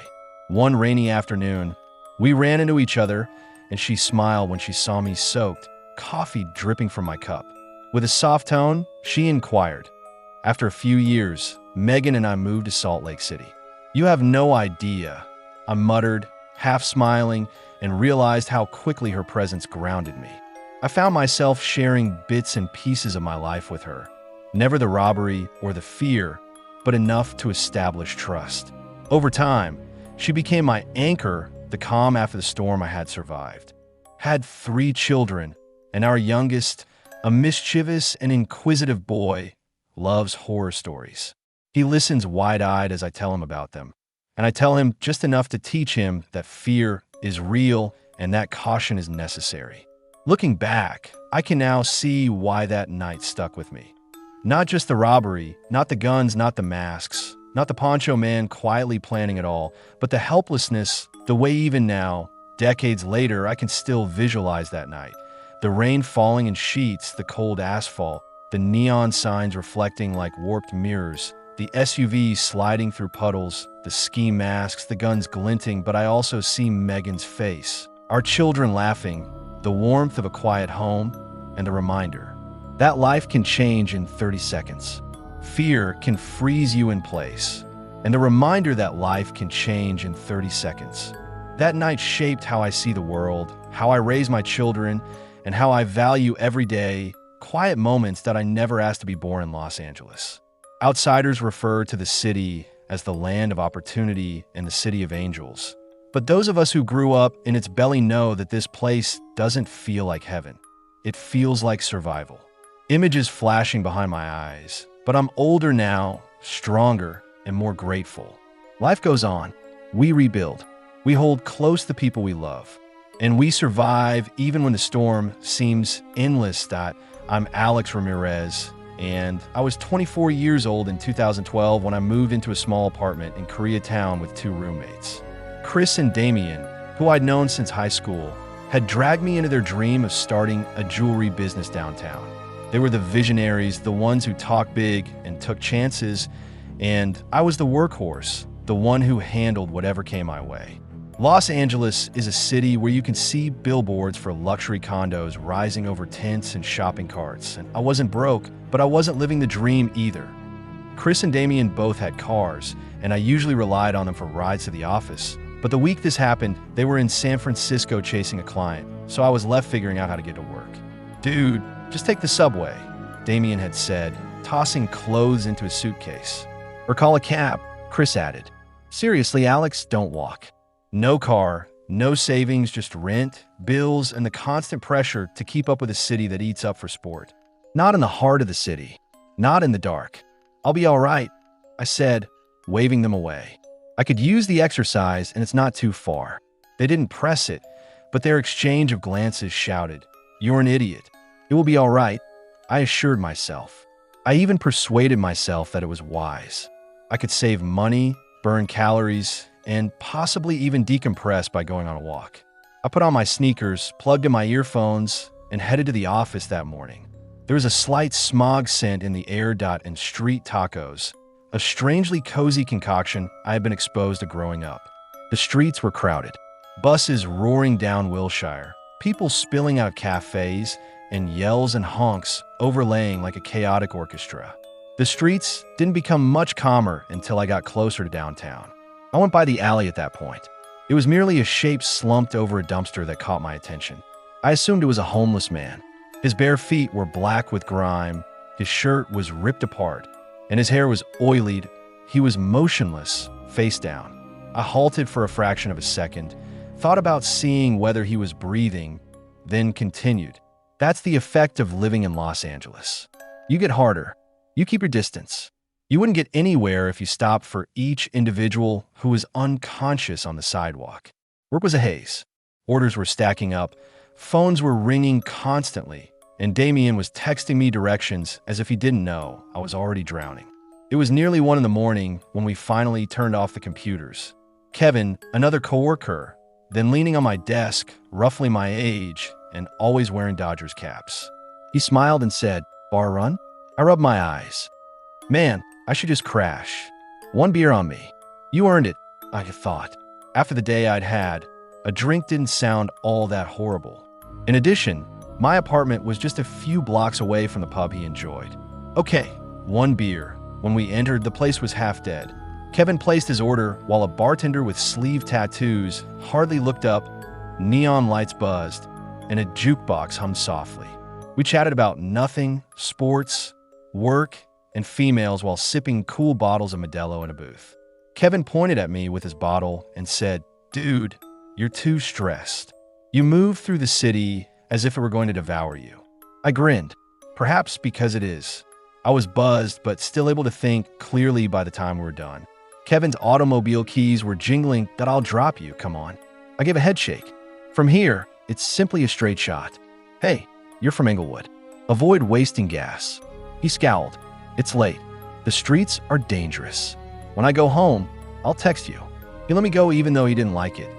Speaker 1: One rainy afternoon, we ran into each other, and she smiled when she saw me soaked, coffee dripping from my cup. With a soft tone, she inquired. After a few years, Megan and I moved to Salt Lake City. "You have no idea," I muttered, half smiling, and realized how quickly her presence grounded me. I found myself sharing bits and pieces of my life with her. Never the robbery or the fear, but enough to establish trust. Over time, she became my anchor, the calm after the storm I had survived. Had 3 children, and our youngest, a mischievous and inquisitive boy, loves horror stories. He listens wide-eyed as I tell him about them, and I tell him just enough to teach him that fear is real and that caution is necessary. Looking back, I can now see why that night stuck with me. Not just the robbery, not the guns, not the masks, not the poncho man quietly planning it all, but the helplessness, the way even now, decades later, I can still visualize that night. The rain falling in sheets, the cold asphalt, the neon signs reflecting like warped mirrors, the SUV sliding through puddles, the ski masks, the guns glinting, but I also see Megan's face, our children laughing, the warmth of a quiet home, and the reminder that life can change in 30 seconds. Fear can freeze you in place, and the reminder that life can change in 30 seconds. That night shaped how I see the world, how I raise my children, and how I value everyday, quiet moments that I never asked to be born in Los Angeles. Outsiders refer to the city as the land of opportunity and the city of angels. But those of us who grew up in its belly know that this place doesn't feel like heaven. It feels like survival. Images flashing behind my eyes, but I'm older now, stronger, and more grateful. Life goes on. We rebuild. We hold close the people we love. And we survive even when the storm seems endless. I'm Alex Ramirez, and I was 24 years old in 2012 when I moved into a small apartment in Koreatown with 2 roommates. Chris and Damien, who I'd known since high school, had dragged me into their dream of starting a jewelry business downtown. They were the visionaries, the ones who talked big and took chances, and I was the workhorse, the one who handled whatever came my way. Los Angeles is a city where you can see billboards for luxury condos rising over tents and shopping carts, and I wasn't broke, but I wasn't living the dream either. Chris and Damien both had cars, and I usually relied on them for rides to the office. But the week this happened, they were in San Francisco chasing a client, so I was left figuring out how to get to work. "Dude, just take the subway," Damien had said, tossing clothes into his suitcase. Or call a cab, Chris added. Seriously, Alex, don't walk. No car, no savings, just rent, bills, and the constant pressure to keep up with a city that eats up for sport. Not in the heart of the city. Not in the dark. I'll be all right, I said, waving them away. I could use the exercise, and it's not too far. They didn't press it, but their exchange of glances shouted, "You're an idiot. It will be all right," I assured myself. I even persuaded myself that it was wise. I could save money, burn calories, and possibly even decompress by going on a walk. I put on my sneakers, plugged in my earphones, and headed to the office that morning. There was a slight smog scent in the air and street tacos, a strangely cozy concoction I had been exposed to growing up. The streets were crowded. Buses roaring down Wilshire, people spilling out cafes, and yells and honks overlaying like a chaotic orchestra. The streets didn't become much calmer until I got closer to downtown. I went by the alley at that point. It was merely a shape slumped over a dumpster that caught my attention. I assumed it was a homeless man. His bare feet were black with grime, his shirt was ripped apart, and his hair was oilied. He was motionless, face down. I halted for a fraction of a second, thought about seeing whether he was breathing, then continued. That's the effect of living in Los Angeles. You get harder. You keep your distance. You wouldn't get anywhere if you stopped for each individual who was unconscious on the sidewalk. Work was a haze. Orders were stacking up. Phones were ringing constantly, and Damien was texting me directions as if he didn't know I was already drowning. It was nearly 1 a.m. when we finally turned off the computers. Kevin, another coworker, then leaning on my desk, roughly my age, and always wearing Dodgers caps. He smiled and said, "Bar run?" I rubbed my eyes. Man, I should just crash. 1 beer on me. You earned it, I thought. After the day I'd had, a drink didn't sound all that horrible. In addition, my apartment was just a few blocks away from the pub he enjoyed. Okay, 1 beer. When we entered, the place was half dead. Kevin placed his order while a bartender with sleeve tattoos hardly looked up, neon lights buzzed, and a jukebox hummed softly. We chatted about nothing, sports, work, and females while sipping cool bottles of Modelo in a booth. Kevin pointed at me with his bottle and said, "Dude, you're too stressed. You move through the city as if it were going to devour you." I grinned, perhaps because it is. I was buzzed, but still able to think clearly by the time we were done. Kevin's automobile keys were jingling that "I'll drop you, come on." I gave a head shake. From here, it's simply a straight shot. "Hey, you're from Inglewood. Avoid wasting gas." He scowled. "It's late. The streets are dangerous. When I go home, I'll text you." He let me go even though he didn't like it.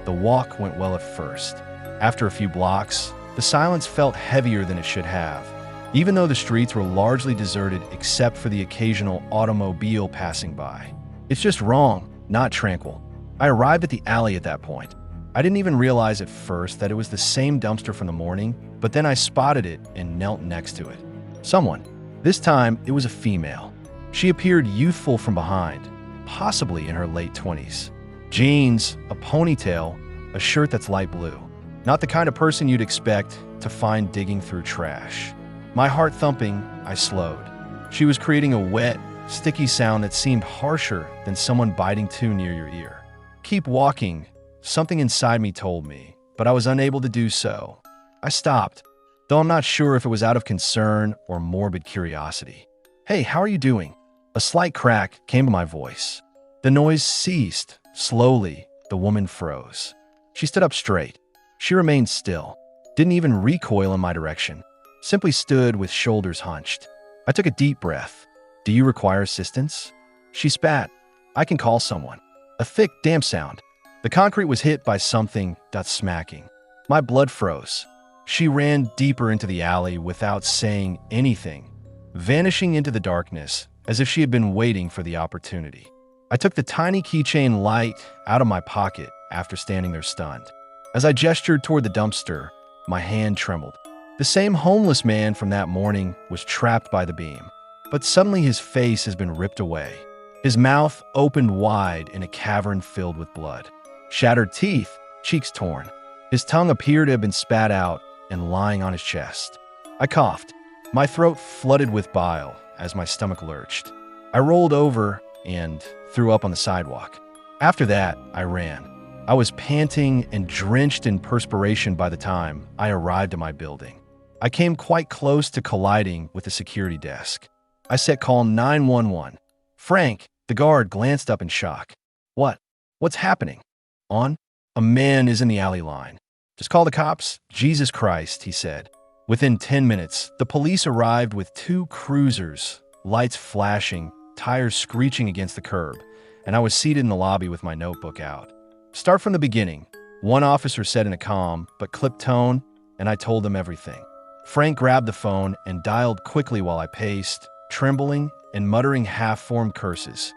Speaker 1: The walk went well at first. After a few blocks, the silence felt heavier than it should have, even though the streets were largely deserted except for the occasional automobile passing by. It's just wrong, not tranquil. I arrived at the alley at that point. I didn't even realize at first that it was the same dumpster from the morning, but then I spotted it and knelt next to it. Someone. This time, it was a female. She appeared youthful from behind, possibly in her late 20s. Jeans, a ponytail, a shirt that's light blue. Not the kind of person you'd expect to find digging through trash. My heart thumping, I slowed. She was creating a wet, sticky sound that seemed harsher than someone biting too near your ear. "Keep walking," something inside me told me, but I was unable to do so. I stopped, though I'm not sure if it was out of concern or morbid curiosity. "Hey, how are you doing?" A slight crack came to my voice. The noise ceased. Slowly, the woman froze. She stood up straight. She remained still, didn't even recoil in my direction, simply stood with shoulders hunched. I took a deep breath. "Do you require assistance?" She spat. "I can call someone." A thick, damp sound. The concrete was hit by something smacking. My blood froze. She ran deeper into the alley without saying anything, vanishing into the darkness as if she had been waiting for the opportunity. I took the tiny keychain light out of my pocket after standing there stunned. As I gestured toward the dumpster, my hand trembled. The same homeless man from that morning was trapped by the beam, but suddenly his face has been ripped away. His mouth opened wide in a cavern filled with blood. Shattered teeth, cheeks torn. His tongue appeared to have been spat out and lying on his chest. I coughed. My throat flooded with bile, as my stomach lurched. I rolled over and threw up on the sidewalk. After that, I ran. I was panting and drenched in perspiration by the time I arrived at my building. I came quite close to colliding with the security desk. I set call 911. Frank, the guard, glanced up in shock. What? What's happening? On? A man is in the alley line. Just call the cops. Jesus Christ, he said. Within 10 minutes, the police arrived with 2 cruisers, lights flashing, tires screeching against the curb, and I was seated in the lobby with my notebook out. Start from the beginning. One officer said in a calm but clipped tone, and I told him everything. Frank grabbed the phone and dialed quickly while I paced, trembling and muttering half-formed curses.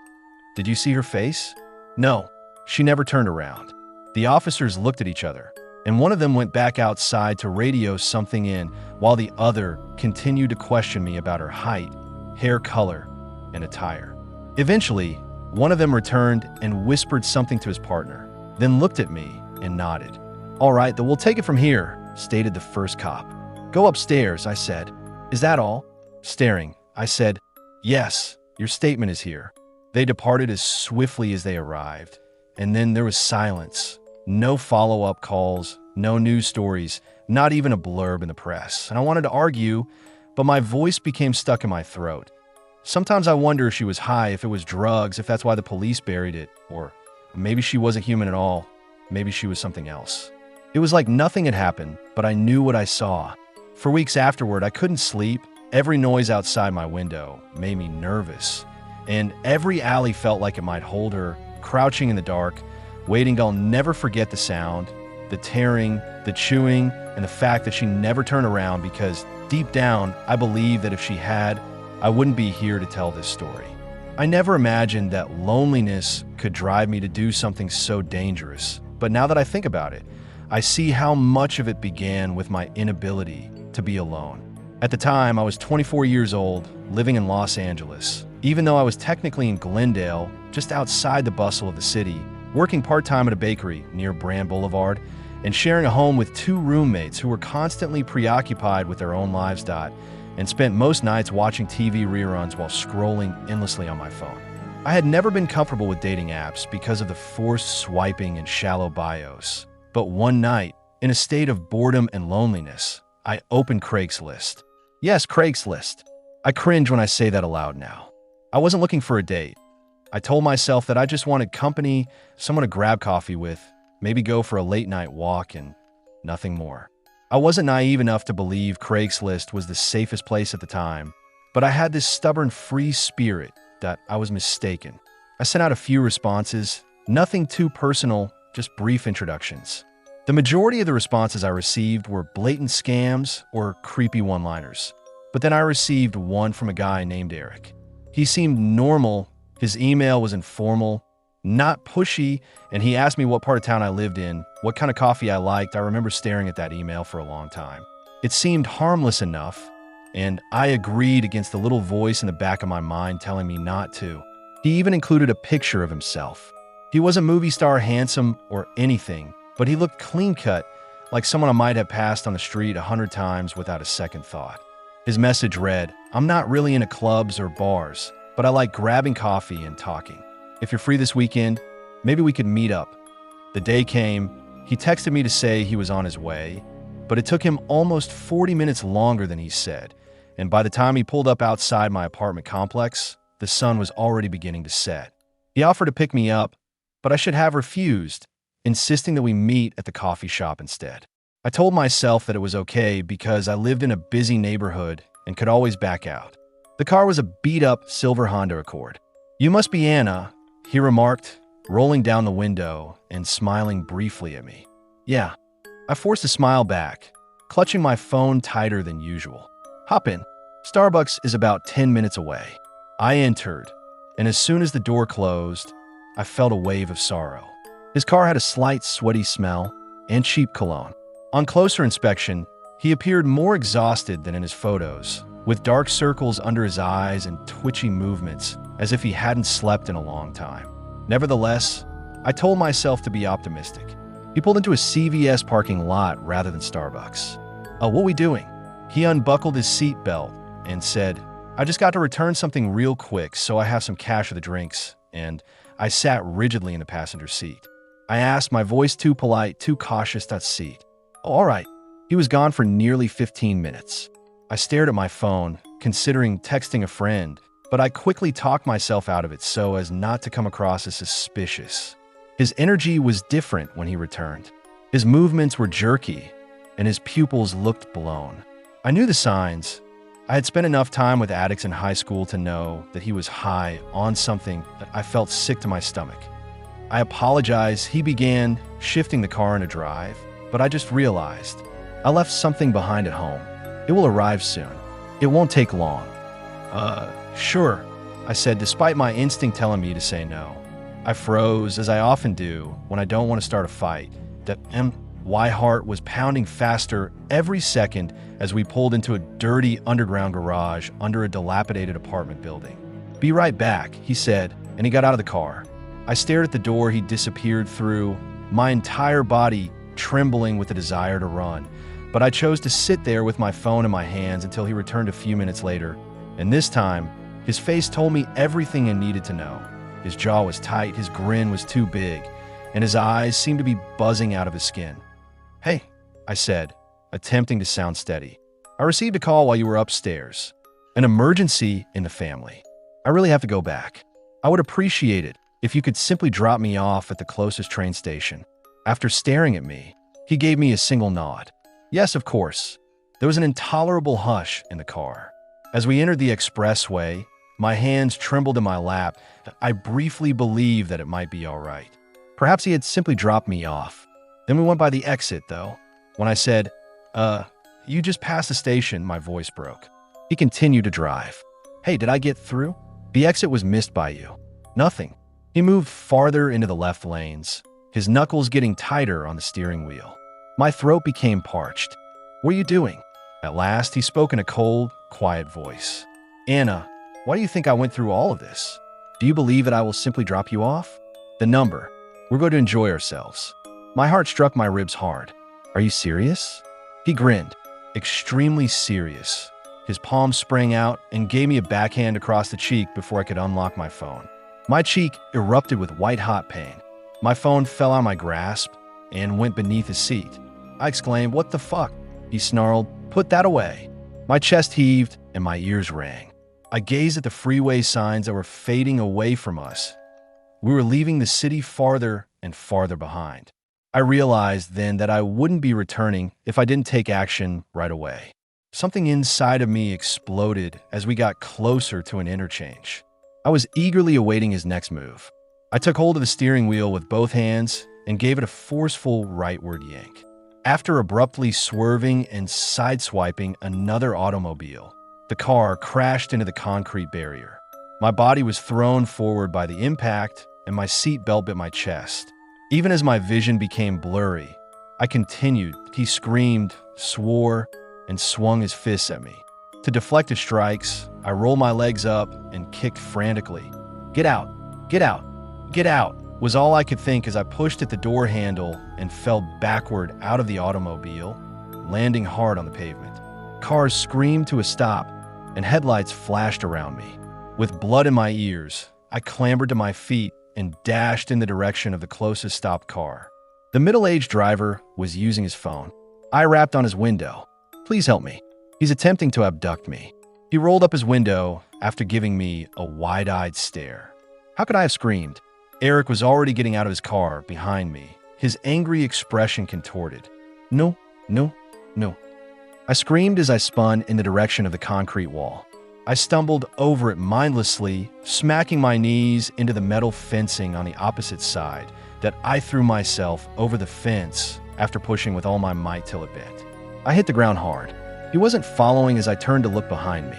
Speaker 1: Did you see her face? No, she never turned around. The officers looked at each other, and one of them went back outside to radio something in, while the other continued to question me about her height, hair color, and attire. Eventually, one of them returned and whispered something to his partner, then looked at me and nodded. All right, then we'll take it from here, stated the first cop. Go upstairs, I said. Is that all? Staring, I said, yes, your statement is here. They departed as swiftly as they arrived, and then there was silence. No follow-up calls, no news stories, not even a blurb in the press. And I wanted to argue, but my voice became stuck in my throat. Sometimes I wonder if she was high, if it was drugs, if that's why the police buried it, or maybe she wasn't human at all. Maybe she was something else. It was like nothing had happened, but I knew what I saw. For weeks afterward, I couldn't sleep. Every noise outside my window made me nervous, and every alley felt like it might hold her, crouching in the dark, waiting. I'll never forget the sound, the tearing, the chewing, and the fact that she never turned around, because deep down, I believe that if she had, I wouldn't be here to tell this story. I never imagined that loneliness could drive me to do something so dangerous, but now that I think about it, I see how much of it began with my inability to be alone. At the time, I was 24 years old, living in Los Angeles. Even though I was technically in Glendale, just outside the bustle of the city, working part-time at a bakery near Brand Boulevard, and sharing a home with 2 roommates who were constantly preoccupied with their own lives, and spent most nights watching TV reruns while scrolling endlessly on my phone. I had never been comfortable with dating apps because of the forced swiping and shallow bios. But one night, in a state of boredom and loneliness, I opened Craigslist. Yes, Craigslist. I cringe when I say that aloud now. I wasn't looking for a date. I told myself that I just wanted company, someone to grab coffee with, maybe go for a late-night walk, and nothing more. I wasn't naive enough to believe Craigslist was the safest place at the time, but I had this stubborn free spirit that I was mistaken. I sent out a few responses, nothing too personal, just brief introductions. The majority of the responses I received were blatant scams or creepy one-liners. But then I received one from a guy named Eric. He seemed normal, his email was informal, not pushy, and he asked me what part of town I lived in, what kind of coffee I liked. I remember staring at that email for a long time. It seemed harmless enough, and I agreed against the little voice in the back of my mind telling me not to. He even included a picture of himself. He wasn't movie star handsome or anything, but he looked clean-cut, like someone I might have passed on the street 100 times without a second thought. His message read, "I'm not really into clubs or bars, but I like grabbing coffee and talking. If you're free this weekend, maybe we could meet up." The day came. He texted me to say he was on his way, but it took him almost 40 minutes longer than he said, and by the time he pulled up outside my apartment complex, the sun was already beginning to set. He offered to pick me up, but I should have refused, insisting that we meet at the coffee shop instead. I told myself that it was okay because I lived in a busy neighborhood and could always back out. The car was a beat-up silver Honda Accord. "You must be Anna," he remarked, rolling down the window and smiling briefly at me. "Yeah." I forced a smile back, clutching my phone tighter than usual. "Hop in. Starbucks is about 10 minutes away." I entered, and as soon as the door closed, I felt a wave of sorrow. His car had a slight sweaty smell and cheap cologne. On closer inspection, he appeared more exhausted than in his photos, with dark circles under his eyes and twitchy movements, as if he hadn't slept in a long time. Nevertheless, I told myself to be optimistic. He pulled into a CVS parking lot rather than Starbucks. "Oh, what are we doing?" He unbuckled his seatbelt and said, I just got to return something real quick, so I have some cash for the drinks, and I sat rigidly in the passenger seat. I asked, my voice too polite, too cautious, that seat. Oh, all right. He was gone for nearly 15 minutes. I stared at my phone, considering texting a friend, but I quickly talked myself out of it so as not to come across as suspicious. His energy was different when he returned. His movements were jerky, and his pupils looked blown. I knew the signs. I had spent enough time with addicts in high school to know that he was high on something that I felt sick to my stomach. I apologized. He began shifting the car into drive, but I just realized I left something behind at home. It will arrive soon. It won't take long. Sure, I said, despite my instinct telling me to say no. I froze, as I often do when I don't want to start a fight. That my heart was pounding faster every second as we pulled into a dirty underground garage under a dilapidated apartment building. Be right back, he said, and he got out of the car. I stared at the door he disappeared through, my entire body trembling with the desire to run. But I chose to sit there with my phone in my hands until he returned a few minutes later. And this time, his face told me everything I needed to know. His jaw was tight, his grin was too big, and his eyes seemed to be buzzing out of his skin. Hey, I said, attempting to sound steady. I received a call while you were upstairs. An emergency in the family. I really have to go back. I would appreciate it if you could simply drop me off at the closest train station. After staring at me, he gave me a single nod. Yes, of course. There was an intolerable hush in the car. As we entered the expressway, my hands trembled in my lap. I briefly believed that it might be all right. Perhaps he had simply dropped me off. Then we went by the exit, though. When I said, you just passed the station, my voice broke. He continued to drive. Hey, did I get through? The exit was missed by you. Nothing. He moved farther into the left lanes, his knuckles getting tighter on the steering wheel. My throat became parched. What are you doing? At last, he spoke in a cold, quiet voice. Anna, why do you think I went through all of this? Do you believe that I will simply drop you off? The number. We're going to enjoy ourselves. My heart struck my ribs hard. Are you serious? He grinned, extremely serious. His palm sprang out and gave me a backhand across the cheek before I could unlock my phone. My cheek erupted with white-hot pain. My phone fell out of my grasp and went beneath his seat. I exclaimed, "What the fuck?" He snarled, "Put that away." My chest heaved and my ears rang. I gazed at the freeway signs that were fading away from us. We were leaving the city farther and farther behind. I realized then that I wouldn't be returning if I didn't take action right away. Something inside of me exploded as we got closer to an interchange. I was eagerly awaiting his next move. I took hold of the steering wheel with both hands and gave it a forceful rightward yank. After abruptly swerving and sideswiping another automobile, the car crashed into the concrete barrier. My body was thrown forward by the impact, and my seatbelt bit my chest. Even as my vision became blurry, I continued. He screamed, swore, and swung his fists at me. To deflect his strikes, I rolled my legs up and kicked frantically. "Get out! Get out! Get out!" was all I could think as I pushed at the door handle and fell backward out of the automobile, landing hard on the pavement. Cars screamed to a stop, and headlights flashed around me. With blood in my ears, I clambered to my feet and dashed in the direction of the closest stopped car. The middle-aged driver was using his phone. I rapped on his window. "Please help me. He's attempting to abduct me." He rolled up his window after giving me a wide-eyed stare. How could I have screamed? Eric was already getting out of his car behind me, his angry expression contorted. "No, no, no." I screamed as I spun in the direction of the concrete wall. I stumbled over it mindlessly, smacking my knees into the metal fencing on the opposite side that I threw myself over the fence after pushing with all my might till it bent. I hit the ground hard. He wasn't following as I turned to look behind me.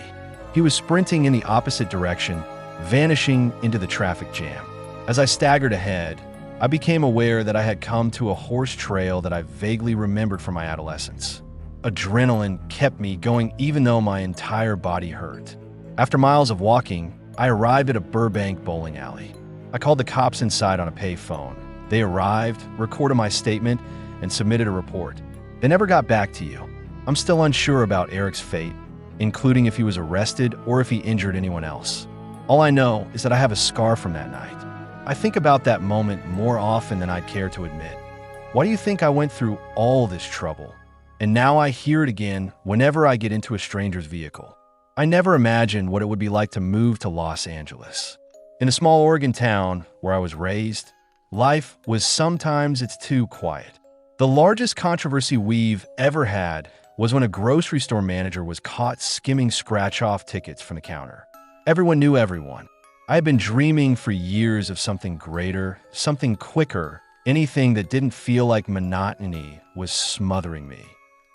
Speaker 1: He was sprinting in the opposite direction, vanishing into the traffic jam. As I staggered ahead, I became aware that I had come to a horse trail that I vaguely remembered from my adolescence. Adrenaline kept me going even though my entire body hurt. After miles of walking, I arrived at a Burbank bowling alley. I called the cops inside on a payphone. They arrived, recorded my statement, and submitted a report. They never got back to you. I'm still unsure about Eric's fate. including if he was arrested or if he injured anyone else. All I know is that I have a scar from that night. I think about that moment more often than I'd care to admit. Why do you think I went through all this trouble? And now I hear it again whenever I get into a stranger's vehicle. I never imagined what it would be like to move to Los Angeles. In a small Oregon town where I was raised, life was sometimes it's too quiet. The largest controversy we've ever had was when a grocery store manager was caught skimming scratch-off tickets from the counter. Everyone knew everyone. I had been dreaming for years of something greater, something quicker. Anything that didn't feel like monotony was smothering me.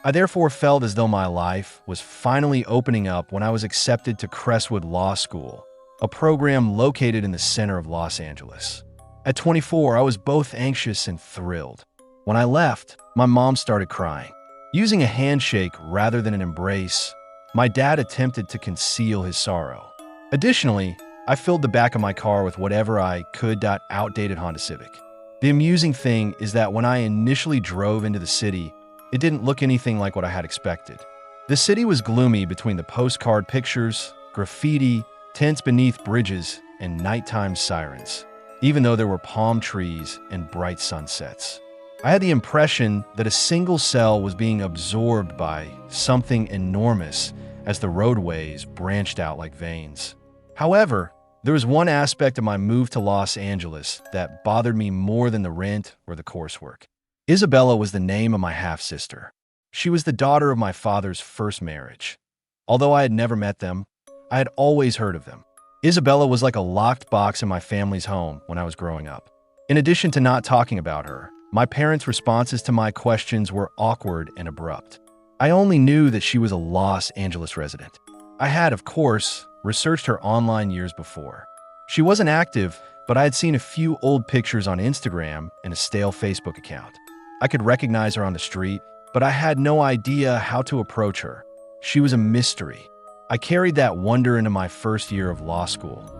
Speaker 1: I therefore felt as though my life was finally opening up when I was accepted to Crestwood Law School, a program located in the center of Los Angeles. At 24, I was both anxious and thrilled. When I left, my mom started crying. Using a handshake rather than an embrace, my dad attempted to conceal his sorrow. Additionally, I filled the back of my car with whatever I could. Outdated Honda Civic. The amusing thing is that when I initially drove into the city, it didn't look anything like what I had expected. The city was gloomy between the postcard pictures, graffiti, tents beneath bridges, and nighttime sirens, even though there were palm trees and bright sunsets. I had the impression that a single cell was being absorbed by something enormous as the roadways branched out like veins. However, there was one aspect of my move to Los Angeles that bothered me more than the rent or the coursework. Isabella was the name of my half-sister. She was the daughter of my father's first marriage. Although I had never met them, I had always heard of them. Isabella was like a locked box in my family's home when I was growing up. In addition to not talking about her, my parents' responses to my questions were awkward and abrupt. I only knew that she was a Los Angeles resident. I had, of course, researched her online years before. She wasn't active, but I had seen a few old pictures on Instagram and a stale Facebook account. I could recognize her on the street, but I had no idea how to approach her. She was a mystery. I carried that wonder into my first year of law school,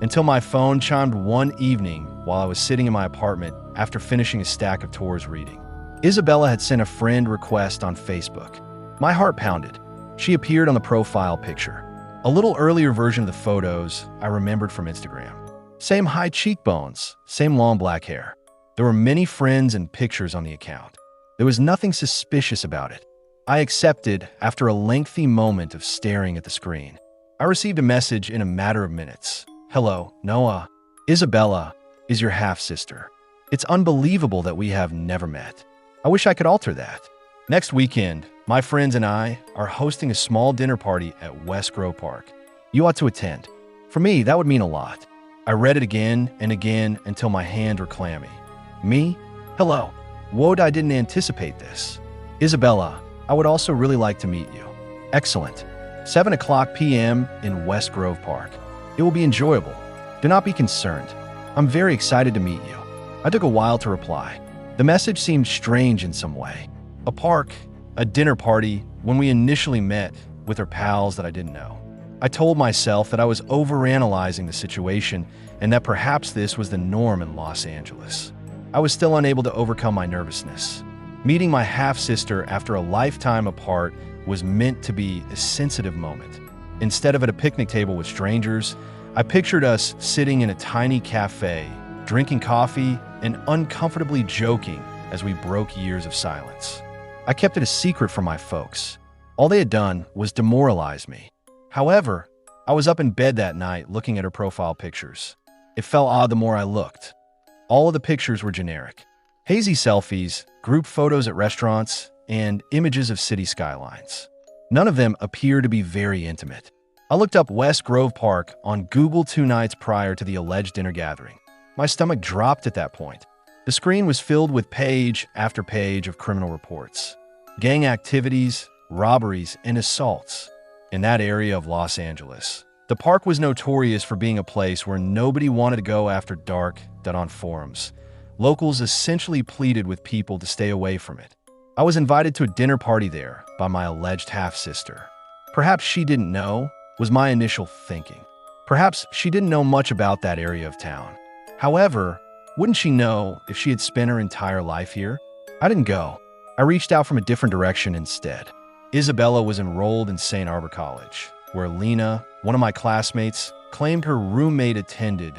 Speaker 1: until my phone chimed one evening while I was sitting in my apartment after finishing a stack of Tor's reading. Isabella had sent a friend request on Facebook. My heart pounded. She appeared on the profile picture. A little earlier version of the photos I remembered from Instagram. Same high cheekbones, same long black hair. There were many friends and pictures on the account. There was nothing suspicious about it. I accepted after a lengthy moment of staring at the screen. I received a message in a matter of minutes. Hello, Noah. Isabella is your half-sister. It's unbelievable that we have never met. I wish I could alter that. Next weekend, my friends and I are hosting a small dinner party at West Grove Park. You ought to attend. For me, that would mean a lot. I read it again and again until my hands were clammy. Me? Hello. Woed, I didn't anticipate this. Isabella, I would also really like to meet you. Excellent. 7:00 p.m. in West Grove Park. It will be enjoyable. Do not be concerned. I'm very excited to meet you. I took a while to reply. The message seemed strange in some way. A park, a dinner party, when we initially met with her pals that I didn't know. I told myself that I was overanalyzing the situation and that perhaps this was the norm in Los Angeles. I was still unable to overcome my nervousness. Meeting my half-sister after a lifetime apart was meant to be a sensitive moment. Instead of at a picnic table with strangers, I pictured us sitting in a tiny cafe, drinking coffee and uncomfortably joking as we broke years of silence. I kept it a secret from my folks. All they had done was demoralize me. However, I was up in bed that night looking at her profile pictures. It felt odd the more I looked. All of the pictures were generic. Hazy selfies, group photos at restaurants, and images of city skylines. None of them appeared to be very intimate. I looked up West Grove Park on Google 2 nights prior to the alleged dinner gathering. My stomach dropped at that point. The screen was filled with page after page of criminal reports. Gang activities, robberies, and assaults in that area of Los Angeles. The park was notorious for being a place where nobody wanted to go after dark. On forums, locals essentially pleaded with people to stay away from it. I was invited to a dinner party there by my alleged half-sister. Perhaps she didn't know, was my initial thinking. Perhaps she didn't know much about that area of town. However, wouldn't she know if she had spent her entire life here? I didn't go. I reached out from a different direction instead. Isabella was enrolled in St. Arbor College, where Lena, one of my classmates, claimed her roommate attended.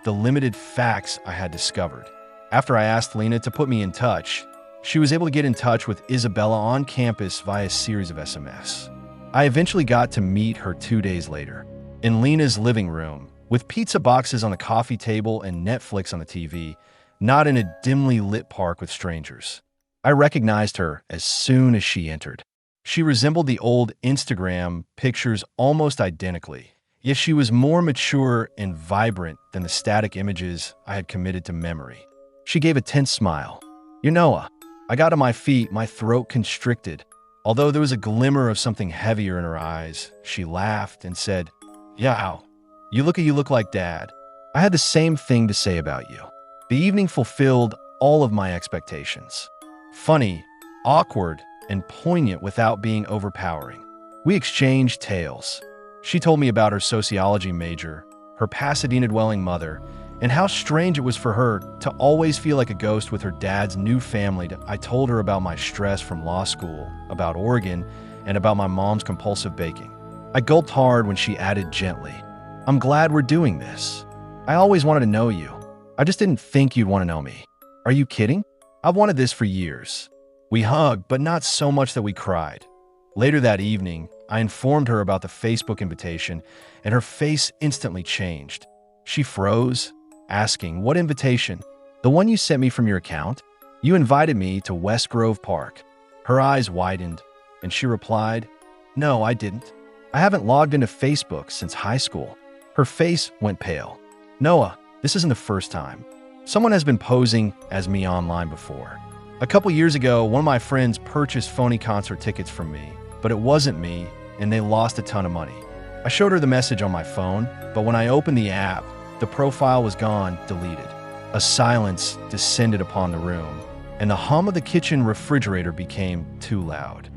Speaker 1: The limited facts I had discovered. After I asked Lena to put me in touch, she was able to get in touch with Isabella on campus via a series of SMS. I eventually got to meet her 2 days later, in Lena's living room, with pizza boxes on the coffee table and Netflix on the TV, not in a dimly lit park with strangers. I recognized her as soon as she entered. She resembled the old Instagram pictures almost identically, yet she was more mature and vibrant than the static images I had committed to memory. She gave a tense smile. "You're Noah." I got on my feet, my throat constricted. Although there was a glimmer of something heavier in her eyes, she laughed and said, "Yeah, you look like Dad." I had the same thing to say about you. The evening fulfilled all of my expectations. Funny, awkward, and poignant without being overpowering. We exchanged tales. She told me about her sociology major, her Pasadena-dwelling mother, and how strange it was for her to always feel like a ghost with her dad's new family. I told her about my stress from law school, about Oregon, and about my mom's compulsive baking. I gulped hard when she added gently, "I'm glad we're doing this. I always wanted to know you. I just didn't think you'd want to know me." "Are you kidding? I've wanted this for years." We hugged, but not so much that we cried. Later that evening, I informed her about the Facebook invitation, and her face instantly changed. She froze, asking, "What invitation? The one you sent me from your account? You invited me to West Grove Park." Her eyes widened, and she replied, "No, I didn't. I haven't logged into Facebook since high school." Her face went pale. "Noah, this isn't the first time. Someone has been posing as me online before. A couple years ago, one of my friends purchased phony concert tickets from me, but it wasn't me, and they lost a ton of money. I showed her the message on my phone, but when I opened the app, the profile was gone, deleted. A silence descended upon the room, and the hum of the kitchen refrigerator became too loud.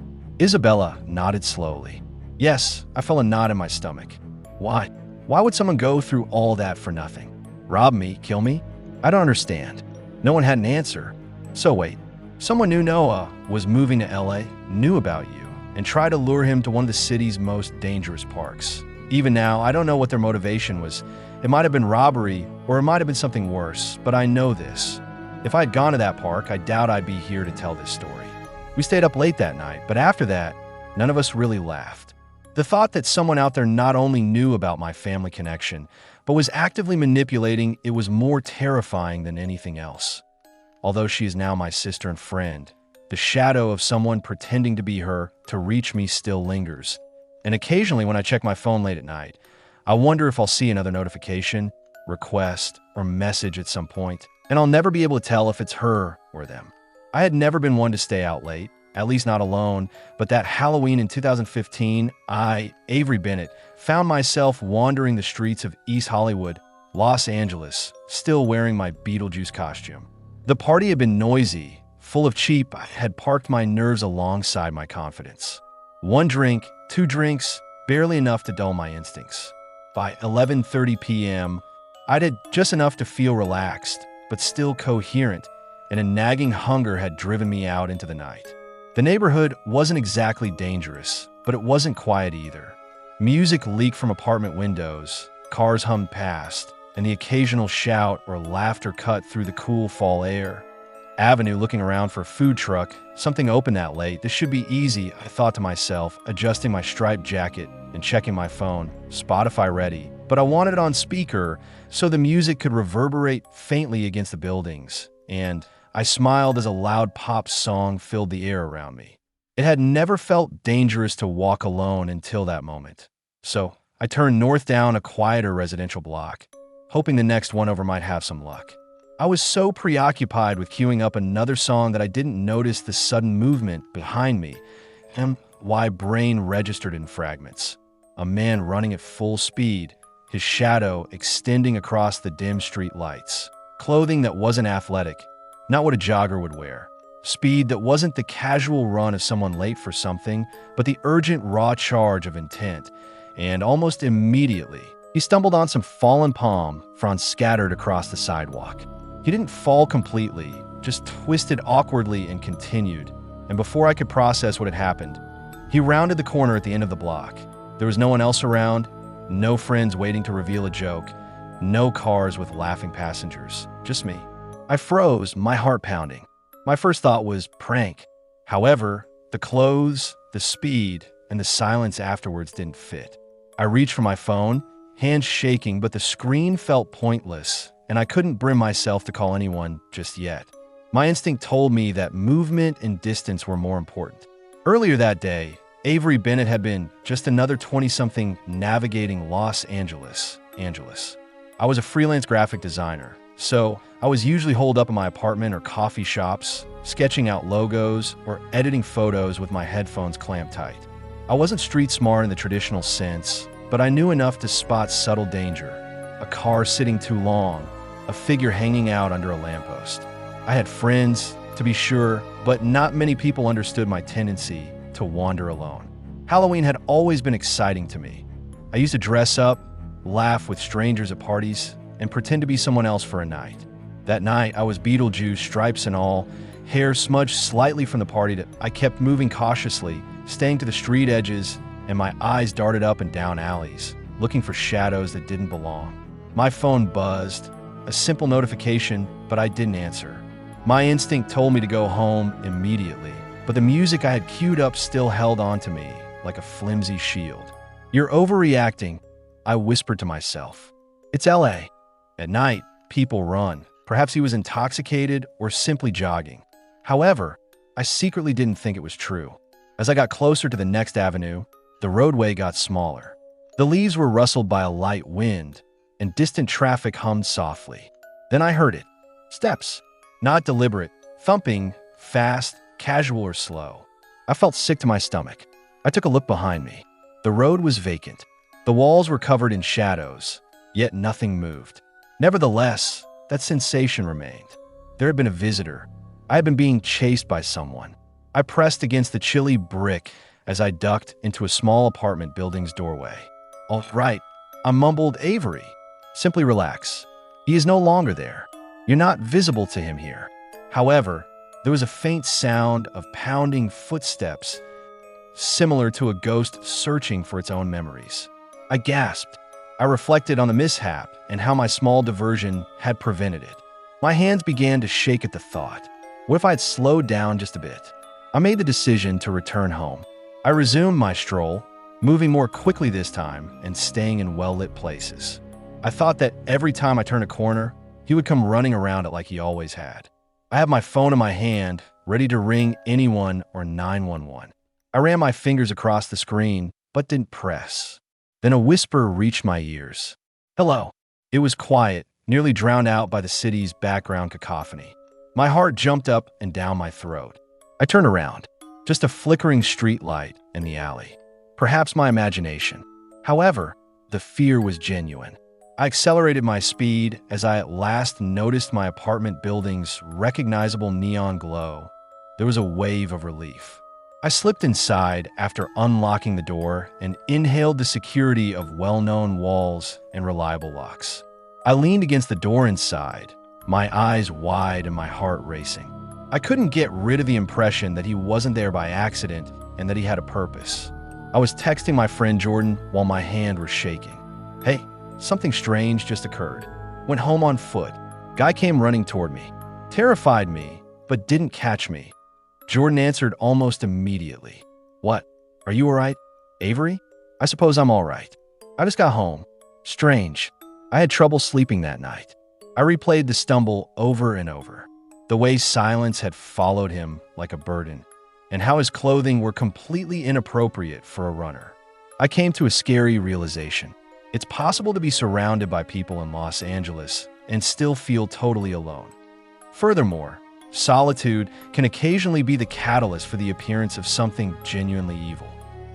Speaker 1: Isabella nodded slowly. Yes, I felt a knot in my stomach. Why? Why would someone go through all that for nothing? Rob me? Kill me? I don't understand. No one had an answer. So wait, someone knew Noah was moving to LA, knew about you, and tried to lure him to one of the city's most dangerous parks. Even now, I don't know what their motivation was. It might have been robbery, or it might have been something worse, but I know this. If I had gone to that park, I doubt I'd be here to tell this story. We stayed up late that night, but after that, none of us really laughed. The thought that someone out there not only knew about my family connection, but was actively manipulating it was more terrifying than anything else. Although she is now my sister and friend, the shadow of someone pretending to be her to reach me still lingers. And occasionally when I check my phone late at night, I wonder if I'll see another notification, request, or message at some point, and I'll never be able to tell if it's her or them. I had never been one to stay out late, at least not alone, but that Halloween in 2015, I, Avery Bennett, found myself wandering the streets of East Hollywood, Los Angeles, still wearing my Beetlejuice costume. The party had been noisy, full of cheap. I had parked my nerves alongside my confidence. 1 drink, 2 drinks, barely enough to dull my instincts. By 11:30 p.m., I'd had just enough to feel relaxed, but still coherent, and a nagging hunger had driven me out into the night. The neighborhood wasn't exactly dangerous, but it wasn't quiet either. Music leaked from apartment windows, cars hummed past, and the occasional shout or laughter cut through the cool fall air. Avenue looking around for a food truck, something open that late. This should be easy, I thought to myself, adjusting my striped jacket and checking my phone, Spotify ready. But I wanted it on speaker so the music could reverberate faintly against the buildings, and I smiled as a loud pop song filled the air around me. It had never felt dangerous to walk alone until that moment. So I turned north down a quieter residential block, hoping the next one over might have some luck. I was so preoccupied with queuing up another song that I didn't notice the sudden movement behind me, and my brain registered in fragments. A man running at full speed, his shadow extending across the dim street lights. Clothing that wasn't athletic, not what a jogger would wear. Speed that wasn't the casual run of someone late for something, but the urgent raw charge of intent. And almost immediately, he stumbled on some fallen palm fronds scattered across the sidewalk. He didn't fall completely, just twisted awkwardly and continued. And before I could process what had happened, He rounded the corner at the end of the block. There was no one else around, no friends waiting to reveal a joke, no cars with laughing passengers, just me. I froze, my heart pounding. My first thought was prank. However, the clothes, the speed, and the silence afterwards didn't fit. I reached for my phone, hands shaking, but the screen felt pointless, and I couldn't bring myself to call anyone just yet. My instinct told me that movement and distance were more important. Earlier that day, Avery Bennett had been just another 20-something navigating Los Angeles. I was a freelance graphic designer, so I was usually holed up in my apartment or coffee shops, sketching out logos or editing photos with my headphones clamped tight. I wasn't street smart in the traditional sense, but I knew enough to spot subtle danger. A car sitting too long, a figure hanging out under a lamppost. I had friends, to be sure, but not many people understood my tendency to wander alone. Halloween had always been exciting to me. I used to dress up, laugh with strangers at parties, and pretend to be someone else for a night. That night, I was Beetlejuice, stripes and all, hair smudged slightly from the party. I kept moving cautiously, staying to the street edges, and my eyes darted up and down alleys, looking for shadows that didn't belong. My phone buzzed, a simple notification, but I didn't answer. My instinct told me to go home immediately, but the music I had queued up still held on to me like a flimsy shield. "You're overreacting," I whispered to myself. "It's LA. At night, people run." Perhaps he was intoxicated or simply jogging. However, I secretly didn't think it was true. As I got closer to the next avenue, the roadway got smaller. The leaves were rustled by a light wind, and distant traffic hummed softly. Then I heard it. Steps. Not deliberate, thumping, fast, casual or slow. I felt sick to my stomach. I took a look behind me. The road was vacant. The walls were covered in shadows, yet nothing moved. Nevertheless, that sensation remained. There had been a visitor. I had been being chased by someone. I pressed against the chilly brick as I ducked into a small apartment building's doorway. "All right," I mumbled. "Avery, simply relax. He is no longer there. You're not visible to him here." However, there was a faint sound of pounding footsteps, similar to a ghost searching for its own memories. I gasped. I reflected on the mishap and how my small diversion had prevented it. My hands began to shake at the thought. What if I had slowed down just a bit? I made the decision to return home. I resumed my stroll, moving more quickly this time and staying in well-lit places. I thought that every time I turned a corner, he would come running around it like he always had. I had my phone in my hand, ready to ring anyone or 911. I ran my fingers across the screen, but didn't press. Then a whisper reached my ears. "Hello." It was quiet, nearly drowned out by the city's background cacophony. My heart jumped up and down my throat. I turned around. Just a flickering street light in the alley. Perhaps my imagination. However, the fear was genuine. I accelerated my speed as I at last noticed my apartment building's recognizable neon glow. There was a wave of relief. I slipped inside after unlocking the door and inhaled the security of well-known walls and reliable locks. I leaned against the door inside, my eyes wide and my heart racing. I couldn't get rid of the impression that he wasn't there by accident and that he had a purpose. I was texting my friend Jordan while my hand was shaking. "Hey, something strange just occurred. Went home on foot. Guy came running toward me. Terrified me, but didn't catch me." Jordan answered almost immediately. "What? Are you all right, Avery?" "I suppose I'm all right. I just got home. Strange. I had trouble sleeping that night." I replayed the stumble over and over. The way silence had followed him like a burden, and how his clothing were completely inappropriate for a runner. I came to a scary realization. It's possible to be surrounded by people in Los Angeles and still feel totally alone. Furthermore, solitude can occasionally be the catalyst for the appearance of something genuinely evil.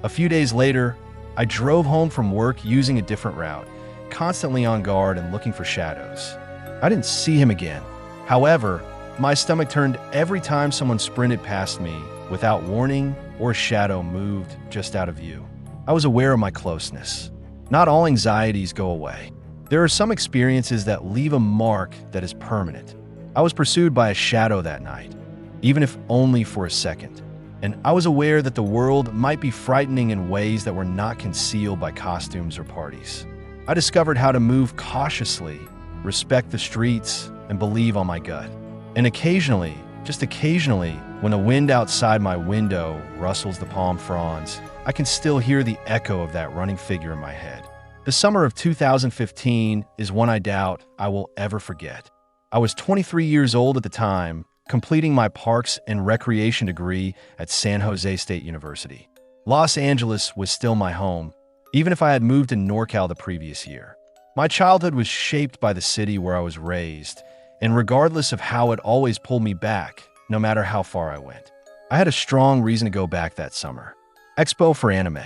Speaker 1: A few days later, I drove home from work using a different route, constantly on guard and looking for shadows. I didn't see him again. However, my stomach turned every time someone sprinted past me without warning or a shadow moved just out of view. I was aware of my closeness. Not all anxieties go away. There are some experiences that leave a mark that is permanent. I was pursued by a shadow that night, even if only for a second. and I was aware that the world might be frightening in ways that were not concealed by costumes or parties. I discovered how to move cautiously, respect the streets, and believe on my gut. And occasionally, just occasionally, when the wind outside my window rustles the palm fronds, I can still hear the echo of that running figure in my head. The summer of 2015 is one I doubt I will ever forget. I was 23 years old at the time, completing my Parks and Recreation degree at San Jose State University. Los Angeles was still my home, even if I had moved to NorCal the previous year. My childhood was shaped by the city where I was raised, and regardless of how it always pulled me back, no matter how far I went. I had a strong reason to go back that summer. Expo for anime.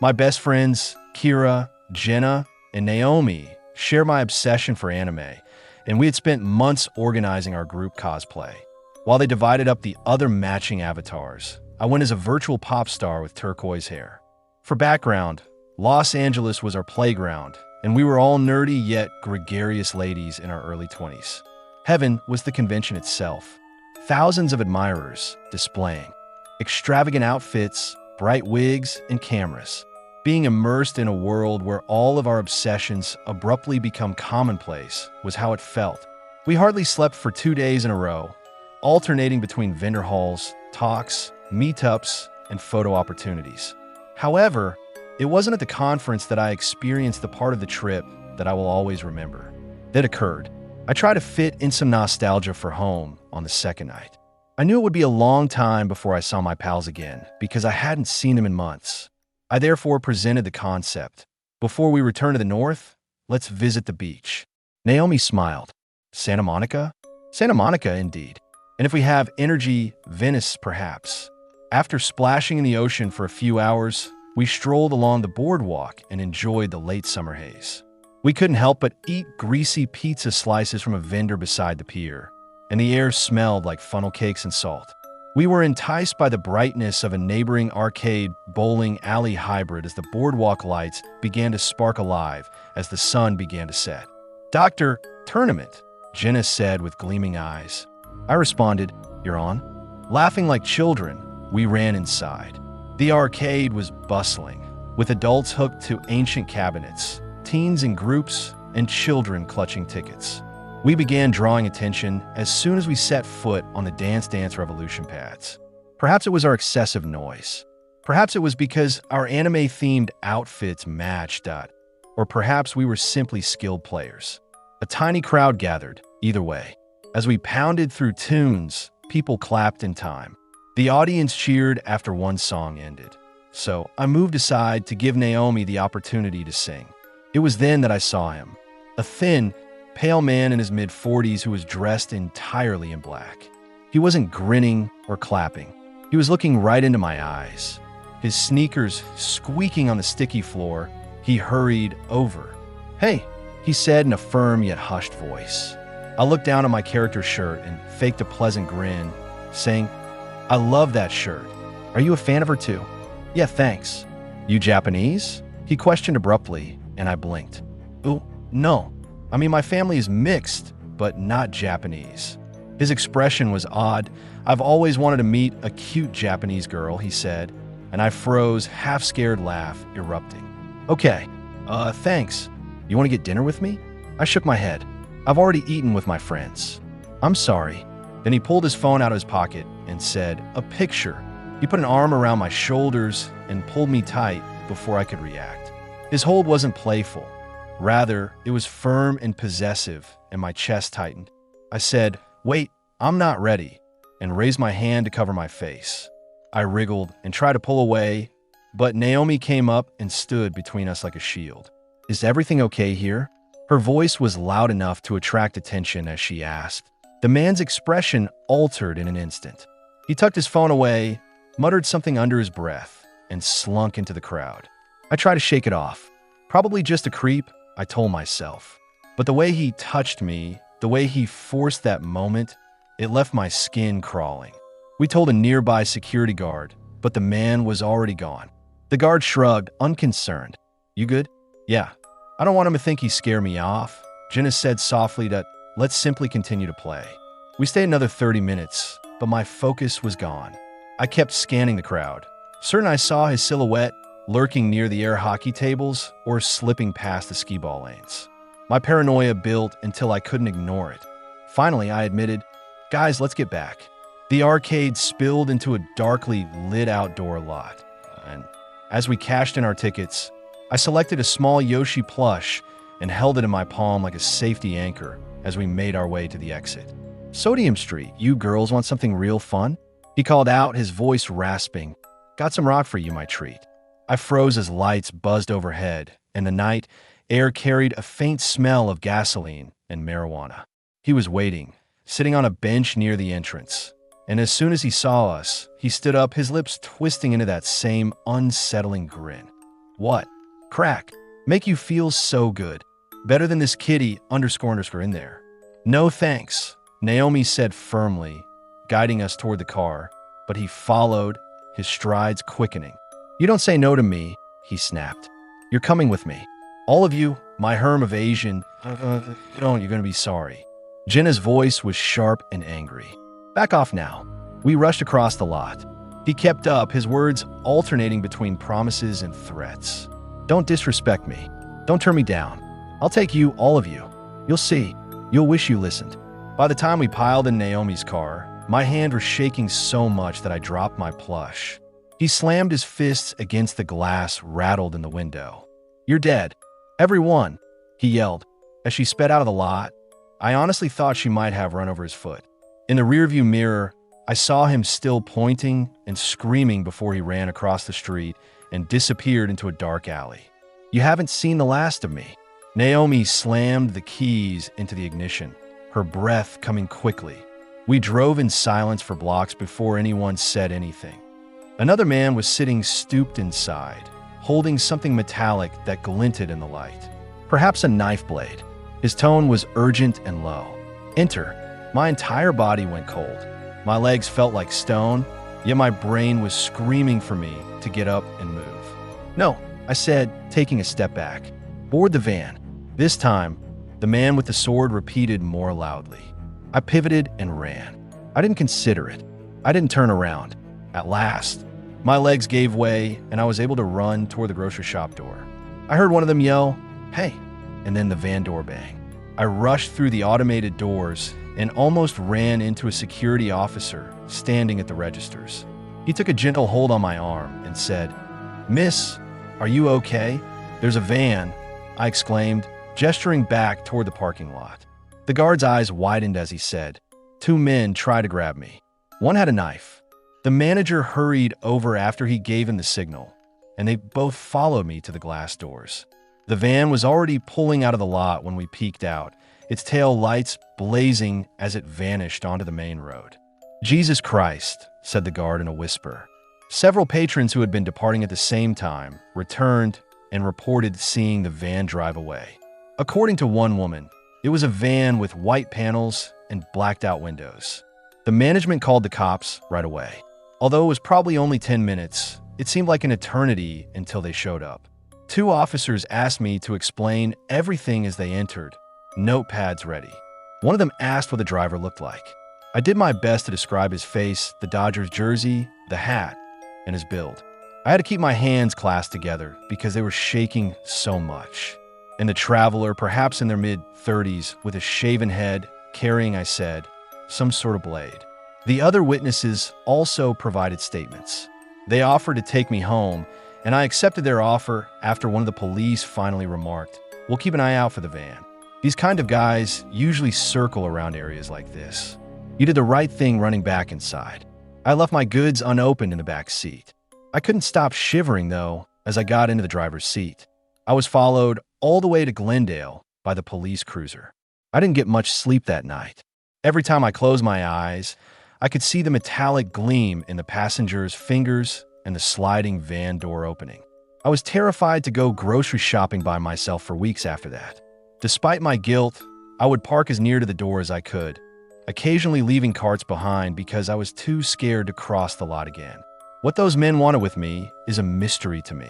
Speaker 1: My best friends, Kira, Jenna, and Naomi, share my obsession for anime, and we had spent months organizing our group cosplay. While they divided up the other matching avatars, I went as a virtual pop star with turquoise hair. For background, Los Angeles was our playground, and we were all nerdy yet gregarious ladies in our early 20s. Heaven was the convention itself. Thousands of admirers displaying extravagant outfits, bright wigs, and cameras. Being immersed in a world where all of our obsessions abruptly become commonplace was how it felt. We hardly slept for 2 days in a row, alternating between vendor halls, talks, meetups, and photo opportunities. However, it wasn't at the conference that I experienced the part of the trip that I will always remember. That occurred. I tried to fit in some nostalgia for home on the second night. I knew it would be a long time before I saw my pals again because I hadn't seen them in months. I therefore presented the concept. Before we return to the north, let's visit the beach. Naomi smiled. Santa Monica? Santa Monica, indeed. And if we have energy, Venice, perhaps. After splashing in the ocean for a few hours, we strolled along the boardwalk and enjoyed the late summer haze. We couldn't help but eat greasy pizza slices from a vendor beside the pier, and the air smelled like funnel cakes and salt. We were enticed by the brightness of a neighboring arcade bowling alley hybrid as the boardwalk lights began to spark alive as the sun began to set. "Dr. Tournament," Jenna said with gleaming eyes. I responded, "You're on?" Laughing like children, we ran inside. The arcade was bustling, with adults hooked to ancient cabinets, teens in groups, and children clutching tickets. We began drawing attention as soon as we set foot on the Dance Dance Revolution pads. Perhaps it was our excessive noise. Perhaps it was because our anime-themed outfits matched, or perhaps we were simply skilled players. A tiny crowd gathered, either way. As we pounded through tunes, people clapped in time. The audience cheered after one song ended. So I moved aside to give Naomi the opportunity to sing. It was then that I saw him. A thin, pale man in his mid-40s who was dressed entirely in black. He wasn't grinning or clapping. He was looking right into my eyes. His sneakers squeaking on the sticky floor, he hurried over. "Hey," he said in a firm yet hushed voice. I looked down at my character's shirt and faked a pleasant grin, saying, "I love that shirt. Are you a fan of her too?" "Yeah, thanks." "You Japanese?" he questioned abruptly, and I blinked. "Oh, no. I mean, my family is mixed, but not Japanese." His expression was odd. "I've always wanted to meet a cute Japanese girl," he said, and I froze, half-scared laugh erupting. "Okay, thanks. You want to get dinner with me?" I shook my head. "I've already eaten with my friends." "I'm sorry." Then he pulled his phone out of his pocket and said, "A picture." He put an arm around my shoulders and pulled me tight before I could react. His hold wasn't playful. Rather, it was firm and possessive, and my chest tightened. I said, "Wait, I'm not ready," and raised my hand to cover my face. I wriggled and tried to pull away, but Naomi came up and stood between us like a shield. "Is everything okay here?" Her voice was loud enough to attract attention as she asked. The man's expression altered in an instant. He tucked his phone away, muttered something under his breath, and slunk into the crowd. I tried to shake it off. Probably just a creep, I told myself. But the way he touched me, the way he forced that moment, it left my skin crawling. We told a nearby security guard, but the man was already gone. The guard shrugged, unconcerned. "You good?" "Yeah. I don't want him to think he scared me off." Jenna said softly that let's simply continue to play. We stayed another 30 minutes, but my focus was gone. I kept scanning the crowd, certain I saw his silhouette lurking near the air hockey tables or slipping past the skee-ball lanes. My paranoia built until I couldn't ignore it. Finally, I admitted, "Guys, let's get back." The arcade spilled into a darkly lit outdoor lot, and as we cashed in our tickets, I selected a small Yoshi plush and held it in my palm like a safety anchor as we made our way to the exit. "Sodium Street, you girls want something real fun?" He called out, his voice rasping. "Got some rock for you, my treat." I froze as lights buzzed overhead, and the night air carried a faint smell of gasoline and marijuana. He was waiting, sitting on a bench near the entrance, and as soon as he saw us, he stood up, his lips twisting into that same unsettling grin. "What? Crack? Make you feel so good. Better than this kitty __ in there." "No thanks," Naomi said firmly, guiding us toward the car, but he followed, his strides quickening. "You don't say no to me," he snapped. "You're coming with me. All of you, my herm of Asian, you're going to be sorry." Jenna's voice was sharp and angry. "Back off now." We rushed across the lot. He kept up, his words alternating between promises and threats. "Don't disrespect me. Don't turn me down. I'll take you, all of you. You'll see. You'll wish you listened." By the time we piled in Naomi's car, my hand was shaking so much that I dropped my plush. He slammed his fists against the glass, rattled in the window. "You're dead. Everyone," he yelled. As she sped out of the lot, I honestly thought she might have run over his foot. In the rearview mirror, I saw him still pointing and screaming before he ran across the street and disappeared into a dark alley. "You haven't seen the last of me." Naomi slammed the keys into the ignition, her breath coming quickly. We drove in silence for blocks before anyone said anything. Another man was sitting stooped inside, holding something metallic that glinted in the light. Perhaps a knife blade. His tone was urgent and low. "Enter." My entire body went cold. My legs felt like stone, yet my brain was screaming for me to get up and move. "No," I said, taking a step back. "Board the van." This time, the man with the sword repeated more loudly. I pivoted and ran. I didn't consider it. I didn't turn around. At last, my legs gave way and I was able to run toward the grocery shop door. I heard one of them yell, "Hey," and then the van door bang. I rushed through the automated doors and almost ran into a security officer standing at the registers. He took a gentle hold on my arm and said, "Miss, are you okay?" "There's a van," I exclaimed, gesturing back toward the parking lot. The guard's eyes widened as he said, "Two men tried to grab me. One had a knife." The manager hurried over after he gave him the signal, and they both followed me to the glass doors. The van was already pulling out of the lot when we peeked out, its tail lights blazing as it vanished onto the main road. "Jesus Christ," said the guard in a whisper. Several patrons who had been departing at the same time returned and reported seeing the van drive away. According to one woman, it was a van with white panels and blacked-out windows. The management called the cops right away. Although it was probably only 10 minutes, it seemed like an eternity until they showed up. Two officers asked me to explain everything as they entered, notepads ready. One of them asked what the driver looked like. I did my best to describe his face, the Dodgers jersey, the hat, and his build. I had to keep my hands clasped together because they were shaking so much. And the traveler, perhaps in their mid-30s, with a shaven head, carrying, I said, some sort of blade. The other witnesses also provided statements. They offered to take me home, and I accepted their offer after one of the police finally remarked, "We'll keep an eye out for the van." These kind of guys usually circle around areas like this. You did the right thing running back inside. I left my goods unopened in the back seat. I couldn't stop shivering, though, as I got into the driver's seat. I was followed all the way to Glendale by the police cruiser. I didn't get much sleep that night. Every time I closed my eyes, I could see the metallic gleam in the passenger's fingers and the sliding van door opening. I was terrified to go grocery shopping by myself for weeks after that. Despite my guilt, I would park as near to the door as I could, occasionally leaving carts behind because I was too scared to cross the lot again. What those men wanted with me is a mystery to me.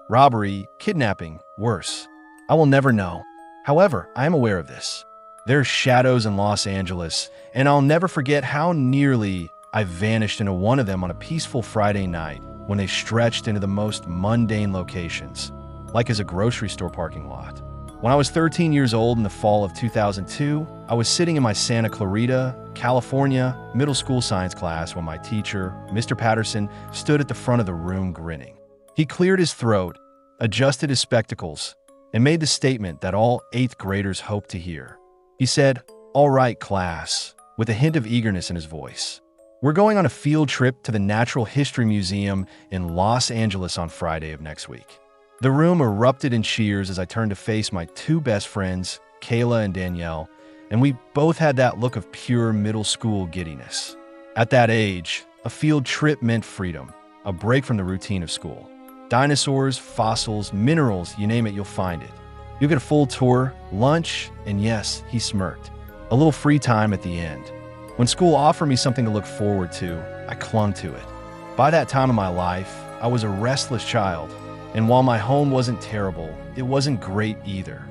Speaker 1: Robbery, kidnapping, worse. I will never know. However, I am aware of this. There are shadows in Los Angeles, and I'll never forget how nearly I vanished into one of them on a peaceful Friday night when they stretched into the most mundane locations, like as a grocery store parking lot. When I was 13 years old in the fall of 2002, I was sitting in my Santa Clarita, California, middle school science class when my teacher, Mr. Patterson, stood at the front of the room grinning. He cleared his throat, adjusted his spectacles, and made the statement that all 8th graders hoped to hear. He said, "All right, class," with a hint of eagerness in his voice. "We're going on a field trip to the Natural History Museum in Los Angeles on Friday of next week." The room erupted in cheers as I turned to face my 2 best friends, Kayla and Danielle, and we both had that look of pure middle school giddiness. At that age, a field trip meant freedom, a break from the routine of school. Dinosaurs, fossils, minerals, you name it, you'll find it. You'll get a full tour, lunch, and yes, he smirked, a little free time at the end. When school offered me something to look forward to, I clung to it. By that time in my life, I was a restless child. And while my home wasn't terrible, it wasn't great either.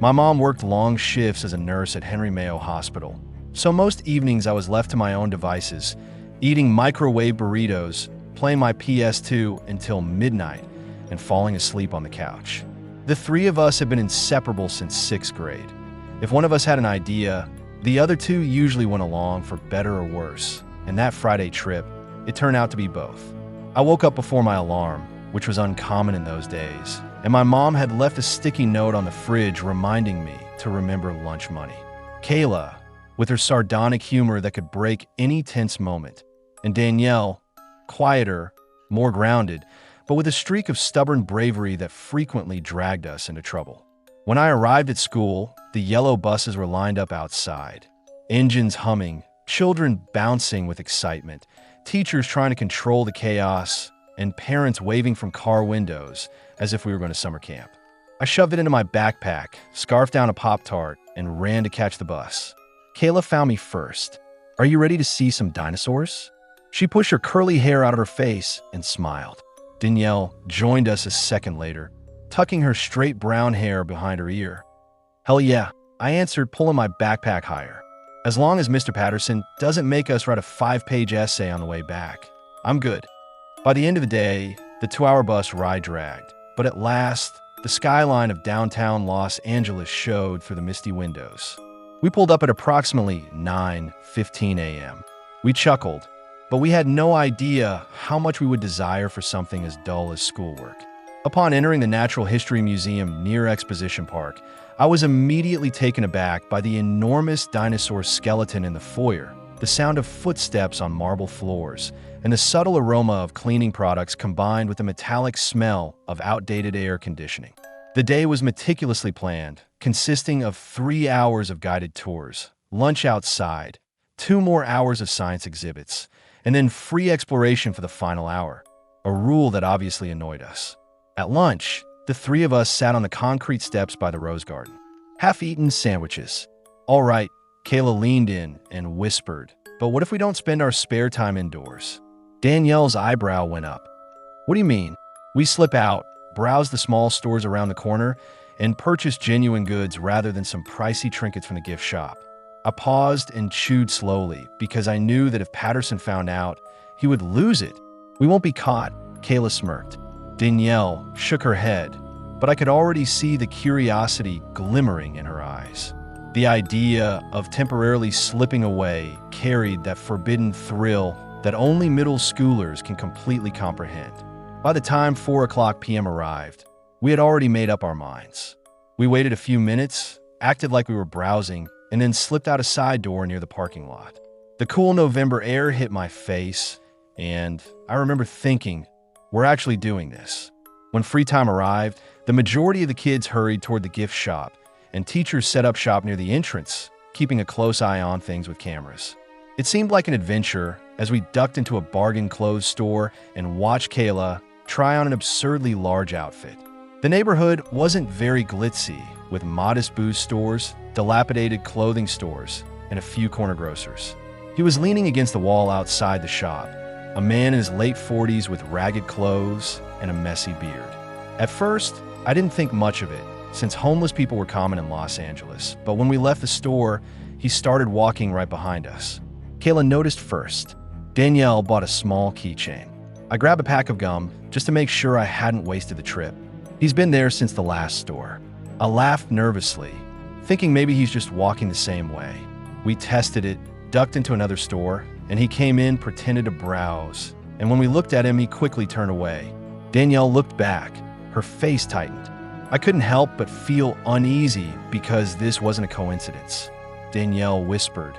Speaker 1: My mom worked long shifts as a nurse at Henry Mayo Hospital, so most evenings I was left to my own devices, eating microwave burritos, playing my PS2 until midnight, and falling asleep on the couch. The 3 of us had been inseparable since 6th grade. If one of us had an idea, the other 2 usually went along for better or worse, and that Friday trip, it turned out to be both. I woke up before my alarm, which was uncommon in those days, and my mom had left a sticky note on the fridge reminding me to remember lunch money. Kayla, with her sardonic humor that could break any tense moment, and Danielle, quieter, more grounded, but with a streak of stubborn bravery that frequently dragged us into trouble. When I arrived at school, the yellow buses were lined up outside, engines humming, children bouncing with excitement, teachers trying to control the chaos, and parents waving from car windows as if we were going to summer camp. I shoved it into my backpack, scarfed down a Pop-Tart, and ran to catch the bus. Kayla found me first. "Are you ready to see some dinosaurs?" She pushed her curly hair out of her face and smiled. Danielle joined us a second later, tucking her straight brown hair behind her ear. "Hell yeah," I answered, pulling my backpack higher. "As long as Mr. Patterson doesn't make us write a 5-page essay on the way back, I'm good." By the end of the day, the 2-hour bus ride dragged, but at last, the skyline of downtown Los Angeles showed through the misty windows. We pulled up at approximately 9:15 a.m. We chuckled, but we had no idea how much we would desire for something as dull as schoolwork. Upon entering the Natural History Museum near Exposition Park, I was immediately taken aback by the enormous dinosaur skeleton in the foyer, the sound of footsteps on marble floors, and the subtle aroma of cleaning products combined with the metallic smell of outdated air conditioning. The day was meticulously planned, consisting of 3 hours of guided tours, lunch outside, 2 more hours of science exhibits, and then free exploration for the final hour, a rule that obviously annoyed us. At lunch, the 3 of us sat on the concrete steps by the Rose Garden, half-eaten sandwiches. "All right," Kayla leaned in and whispered, "but what if we don't spend our spare time indoors?" Danielle's eyebrow went up. "What do you mean?" We slip out, browse the small stores around the corner, and purchase genuine goods rather than some pricey trinkets from the gift shop. I paused and chewed slowly because I knew that if Patterson found out, he would lose it. "We won't be caught," Kayla smirked. Danielle shook her head, but I could already see the curiosity glimmering in her eyes. The idea of temporarily slipping away carried that forbidden thrill that only middle schoolers can completely comprehend. By the time 4 p.m. arrived, we had already made up our minds. We waited a few minutes, acted like we were browsing, and then slipped out a side door near the parking lot. The cool November air hit my face, and I remember thinking, we're actually doing this. When free time arrived, the majority of the kids hurried toward the gift shop, and teachers set up shop near the entrance, keeping a close eye on things with cameras. It seemed like an adventure as we ducked into a bargain clothes store and watched Kayla try on an absurdly large outfit. The neighborhood wasn't very glitzy, with modest booze stores, dilapidated clothing stores, and a few corner grocers. He was leaning against the wall outside the shop, a man in his late 40s with ragged clothes and a messy beard. At first, I didn't think much of it, since homeless people were common in Los Angeles, but when we left the store, he started walking right behind us. Kayla noticed first. Danielle bought a small keychain. I grabbed a pack of gum just to make sure I hadn't wasted the trip. He's been there since the last store. I laughed nervously, thinking maybe he's just walking the same way. We tested it, ducked into another store, and he came in, pretended to browse. And when we looked at him, he quickly turned away. Danielle looked back. Her face tightened. I couldn't help but feel uneasy because this wasn't a coincidence. Danielle whispered,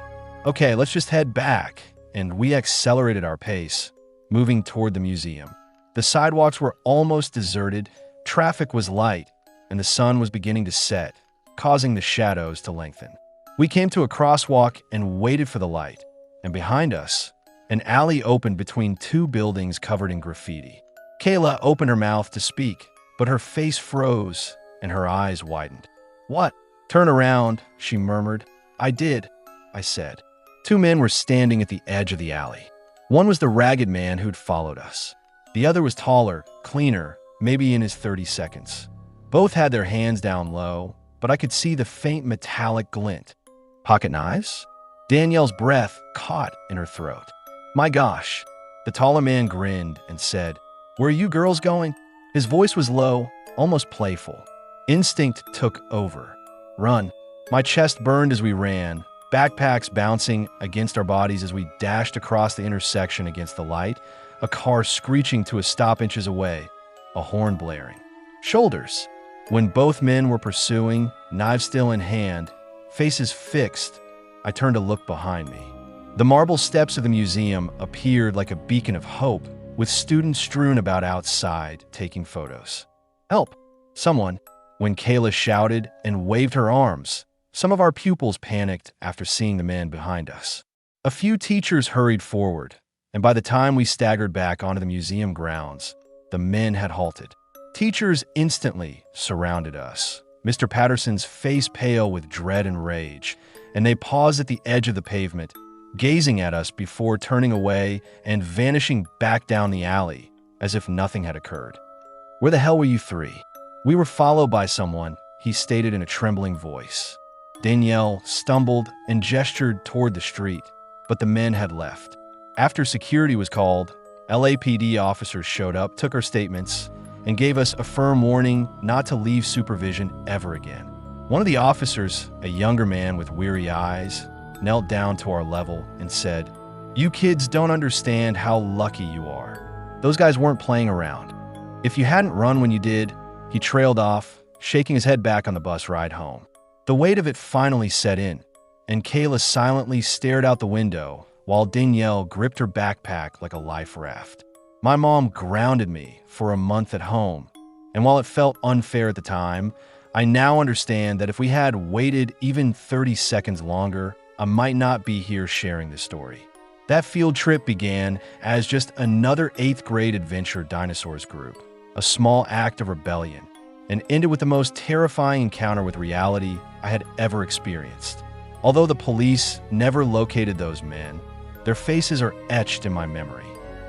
Speaker 1: "Okay, let's just head back." And we accelerated our pace, moving toward the museum. The sidewalks were almost deserted, traffic was light, and the sun was beginning to set, causing the shadows to lengthen. We came to a crosswalk and waited for the light, and behind us, an alley opened between two buildings covered in graffiti. Kayla opened her mouth to speak, but her face froze and her eyes widened. "What?" "Turn around," she murmured. "I did," I said. Two men were standing at the edge of the alley. One was the ragged man who'd followed us. The other was taller, cleaner, maybe in his 30s. Both had their hands down low, but I could see the faint metallic glint. Pocket knives? Danielle's breath caught in her throat. "My gosh." The taller man grinned and said, "Where are you girls going?" His voice was low, almost playful. Instinct took over. "Run." My chest burned as we ran, backpacks bouncing against our bodies as we dashed across the intersection against the light, a car screeching to a stop inches away, a horn blaring. Shoulders. When both men were pursuing, knives still in hand, faces fixed, I turned to look behind me. The marble steps of the museum appeared like a beacon of hope, with students strewn about outside taking photos. "Help! Someone!" When Kayla shouted and waved her arms, some of our pupils panicked after seeing the man behind us. A few teachers hurried forward, and by the time we staggered back onto the museum grounds, the men had halted. Teachers instantly surrounded us, Mr. Patterson's face pale with dread and rage, and they paused at the edge of the pavement, gazing at us before turning away and vanishing back down the alley as if nothing had occurred. "Where the hell were you three?" "We were followed by someone," he stated in a trembling voice. Danielle stumbled and gestured toward the street, but the men had left. After security was called, LAPD officers showed up, took our statements, and gave us a firm warning not to leave supervision ever again. One of the officers, a younger man with weary eyes, knelt down to our level and said, "You kids don't understand how lucky you are. Those guys weren't playing around. If you hadn't run when you did," he trailed off, shaking his head back on the bus ride home. The weight of it finally set in, and Kayla silently stared out the window while Danielle gripped her backpack like a life raft. My mom grounded me for a month at home, and while it felt unfair at the time, I now understand that if we had waited even 30 seconds longer, I might not be here sharing this story. That field trip began as just another 8th grade adventure dinosaurs group, a small act of rebellion, and ended with the most terrifying encounter with reality I had ever experienced. Although the police never located those men, their faces are etched in my memory.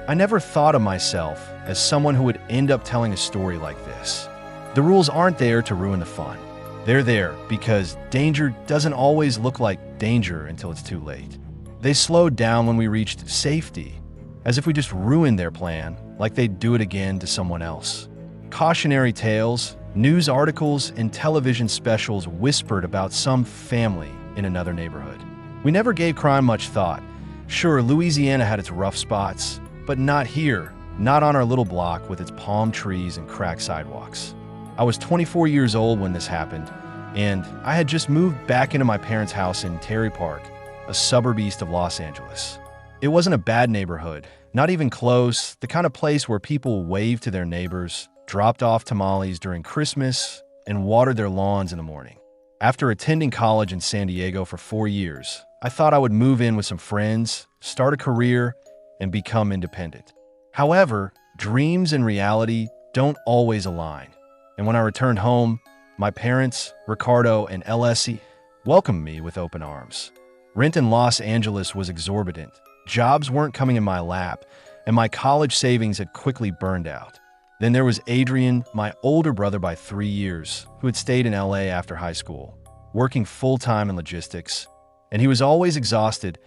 Speaker 1: I never thought of myself as someone who would end up telling a story like this. The rules aren't there to ruin the fun. They're there because danger doesn't always look like danger until it's too late. They slowed down when we reached safety, as if we just ruined their plan, like they'd do it again to someone else. Cautionary tales, news articles, and television specials whispered about some family in another neighborhood. We never gave crime much thought. Sure, Louisiana had its rough spots, but not here, not on our little block with its palm trees and cracked sidewalks. I was 24 years old when this happened, and I had just moved back into my parents' house in Terry Park, a suburb east of Los Angeles. It wasn't a bad neighborhood, not even close, the kind of place where people waved to their neighbors, dropped off tamales during Christmas, and watered their lawns in the morning. After attending college in San Diego for 4 years, I thought I would move in with some friends, start a career, and become independent. However, dreams and reality don't always align. And when I returned home, my parents, Ricardo and LSE, welcomed me with open arms. Rent in Los Angeles was exorbitant. Jobs weren't coming in my lap, and my college savings had quickly burned out. Then there was Adrian, my older brother by 3 years, who had stayed in LA after high school, working full-time in logistics. And he was always exhausted,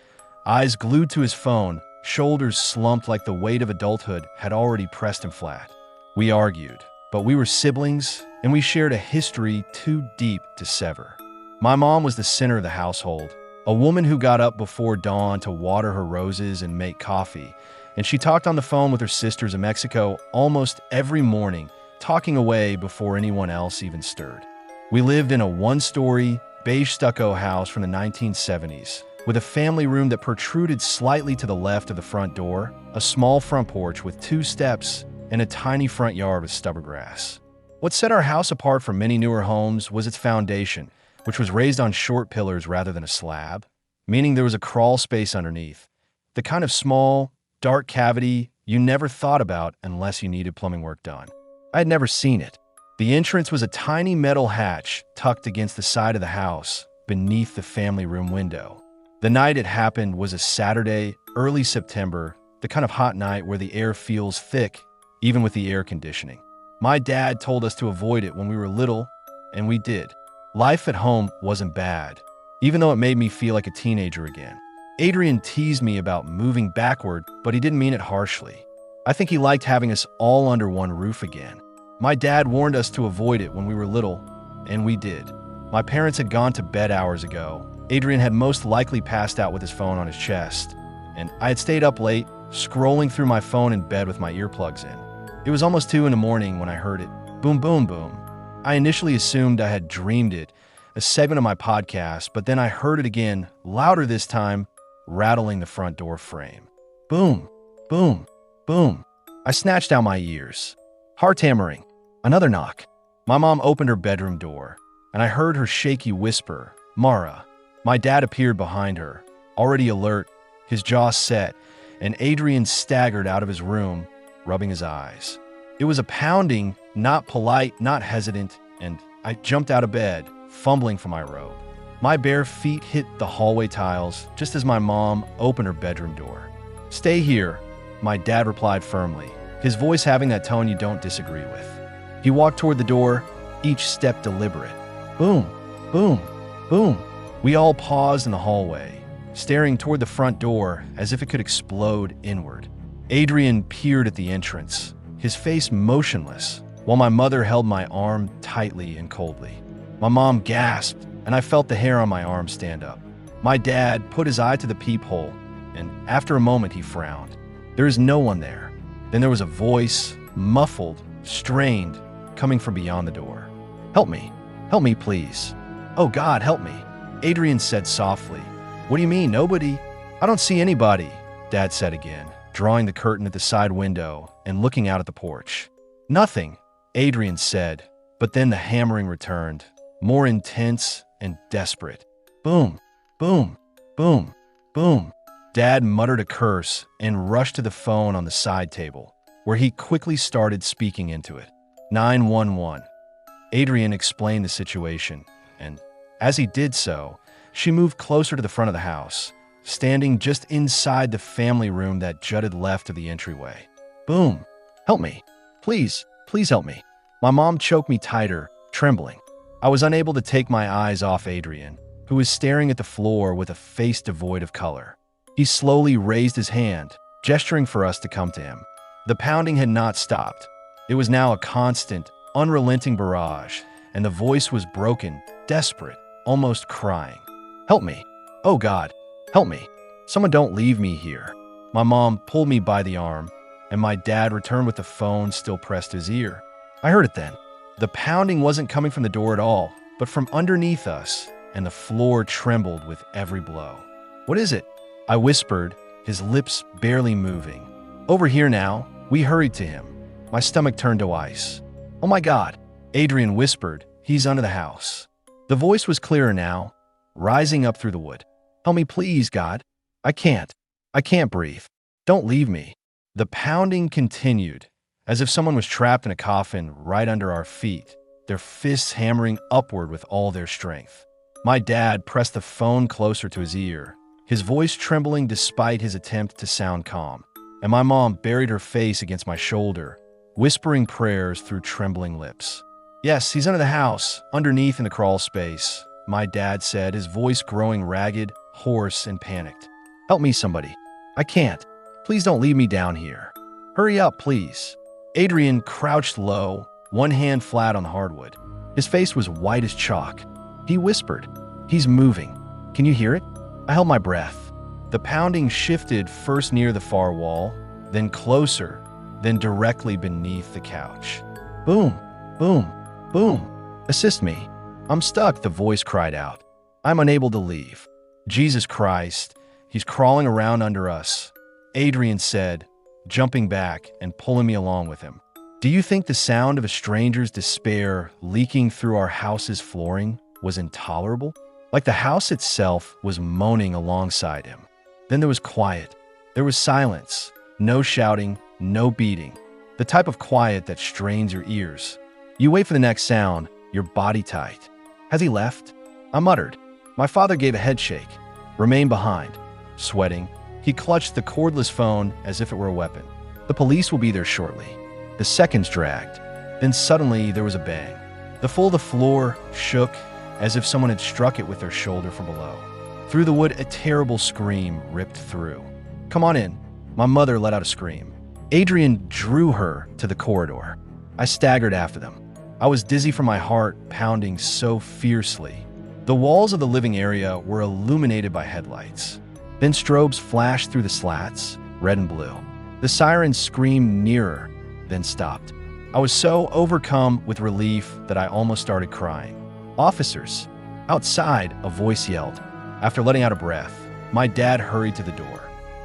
Speaker 1: eyes glued to his phone, shoulders slumped like the weight of adulthood had already pressed him flat. We argued, but we were siblings, and we shared a history too deep to sever. My mom was the center of the household, a woman who got up before dawn to water her roses and make coffee, and she talked on the phone with her sisters in Mexico almost every morning, talking away before anyone else even stirred. We lived in a one-story, beige stucco house from the 1970s, with a family room that protruded slightly to the left of the front door, a small front porch with 2 steps, and a tiny front yard with stubber grass. What set our house apart from many newer homes was its foundation, which was raised on short pillars rather than a slab, meaning there was a crawl space underneath, the kind of small, dark cavity you never thought about unless you needed plumbing work done. I had never seen it. The entrance was a tiny metal hatch tucked against the side of the house, beneath the family room window. The night it happened was a Saturday, early September, the kind of hot night where the air feels thick, even with the air conditioning. My dad told us to avoid it when we were little, and we did. Life at home wasn't bad, even though it made me feel like a teenager again. Adrian teased me about moving backward, but he didn't mean it harshly. I think he liked having us all under one roof again. My dad warned us to avoid it when we were little, and we did. My parents had gone to bed hours ago. Adrian had most likely passed out with his phone on his chest, and I had stayed up late, scrolling through my phone in bed with my earplugs in. It was almost 2 in the morning when I heard it. Boom, boom, boom. I initially assumed I had dreamed it, a segment of my podcast, but then I heard it again, louder this time, rattling the front door frame. Boom, boom, boom. I snatched out my ears. Heart hammering. Another knock. My mom opened her bedroom door, and I heard her shaky whisper, "Mara." My dad appeared behind her, already alert, his jaw set, and Adrian staggered out of his room, rubbing his eyes. It was a pounding, not polite, not hesitant, and I jumped out of bed, fumbling for my robe. My bare feet hit the hallway tiles just as my mom opened her bedroom door. "Stay here," my dad replied firmly, his voice having that tone you don't disagree with. He walked toward the door, each step deliberate. Boom, boom, boom. We all paused in the hallway, staring toward the front door as if it could explode inward. Adrian peered at the entrance, his face motionless, while my mother held my arm tightly and coldly. My mom gasped, and I felt the hair on my arm stand up. My dad put his eye to the peephole, and after a moment he frowned. There is no one there. Then there was a voice, muffled, strained, coming from beyond the door. Help me, please. Oh God, help me, Adrian said softly. What do you mean, nobody? I don't see anybody, Dad said again, drawing the curtain at the side window and looking out at the porch. Nothing, Adrian said, but then the hammering returned, more intense and desperate. Boom, boom, boom, boom. Dad muttered a curse and rushed to the phone on the side table, where he quickly started speaking into it. 911. Adrian explained the situation, and as he did so, she moved closer to the front of the house, standing just inside the family room that jutted left of the entryway. Boom. Help me. Please help me. My mom choked me tighter, trembling. I was unable to take my eyes off Adrian, who was staring at the floor with a face devoid of color. He slowly raised his hand, gesturing for us to come to him. The pounding had not stopped. It was now a constant, unrelenting barrage, and the voice was broken, desperate, almost crying. Help me. Oh God, help me. Someone don't leave me here. My mom pulled me by the arm, and my dad returned with the phone still pressed to his ear. I heard it then. The pounding wasn't coming from the door at all, but from underneath us, and the floor trembled with every blow. What is it? I whispered, his lips barely moving. Over here now. We hurried to him. My stomach turned to ice. Oh my God, Adrian whispered, he's under the house. The voice was clearer now, rising up through the wood. Help me please, God. I can't breathe. Don't leave me. The pounding continued, as if someone was trapped in a coffin right under our feet, their fists hammering upward with all their strength. My dad pressed the phone closer to his ear, his voice trembling despite his attempt to sound calm. And my mom buried her face against my shoulder, whispering prayers through trembling lips. Yes, he's under the house, underneath in the crawl space, my dad said, his voice growing ragged, hoarse, and panicked. Help me, somebody. I can't. Please don't leave me down here. Hurry up, please. Adrian crouched low, one hand flat on the hardwood. His face was white as chalk. He whispered, "He's moving. Can you hear it?" I held my breath. The pounding shifted first near the far wall, then closer, then directly beneath the couch. Boom, boom, boom. Assist me. I'm stuck, the voice cried out. I'm unable to leave. Jesus Christ, he's crawling around under us, Adrian said, jumping back and pulling me along with him. Do you think the sound of a stranger's despair leaking through our house's flooring was intolerable? Like the house itself was moaning alongside him. Then there was quiet. There was silence. No shouting, no beating. The type of quiet that strains your ears. You wait for the next sound, your body tight. Has he left? I muttered. My father gave a head shake. Remain behind. Sweating, he clutched the cordless phone as if it were a weapon. The police will be there shortly. The seconds dragged. Then suddenly there was a bang. The floor shook as if someone had struck it with their shoulder from below. Through the wood, a terrible scream ripped through. Come on in. My mother let out a scream. Adrian drew her to the corridor. I staggered after them. I was dizzy from my heart pounding so fiercely. The walls of the living area were illuminated by headlights. Then strobes flashed through the slats, red and blue. The sirens screamed nearer, then stopped. I was so overcome with relief that I almost started crying. Officers! Outside, a voice yelled. After letting out a breath, my dad hurried to the door.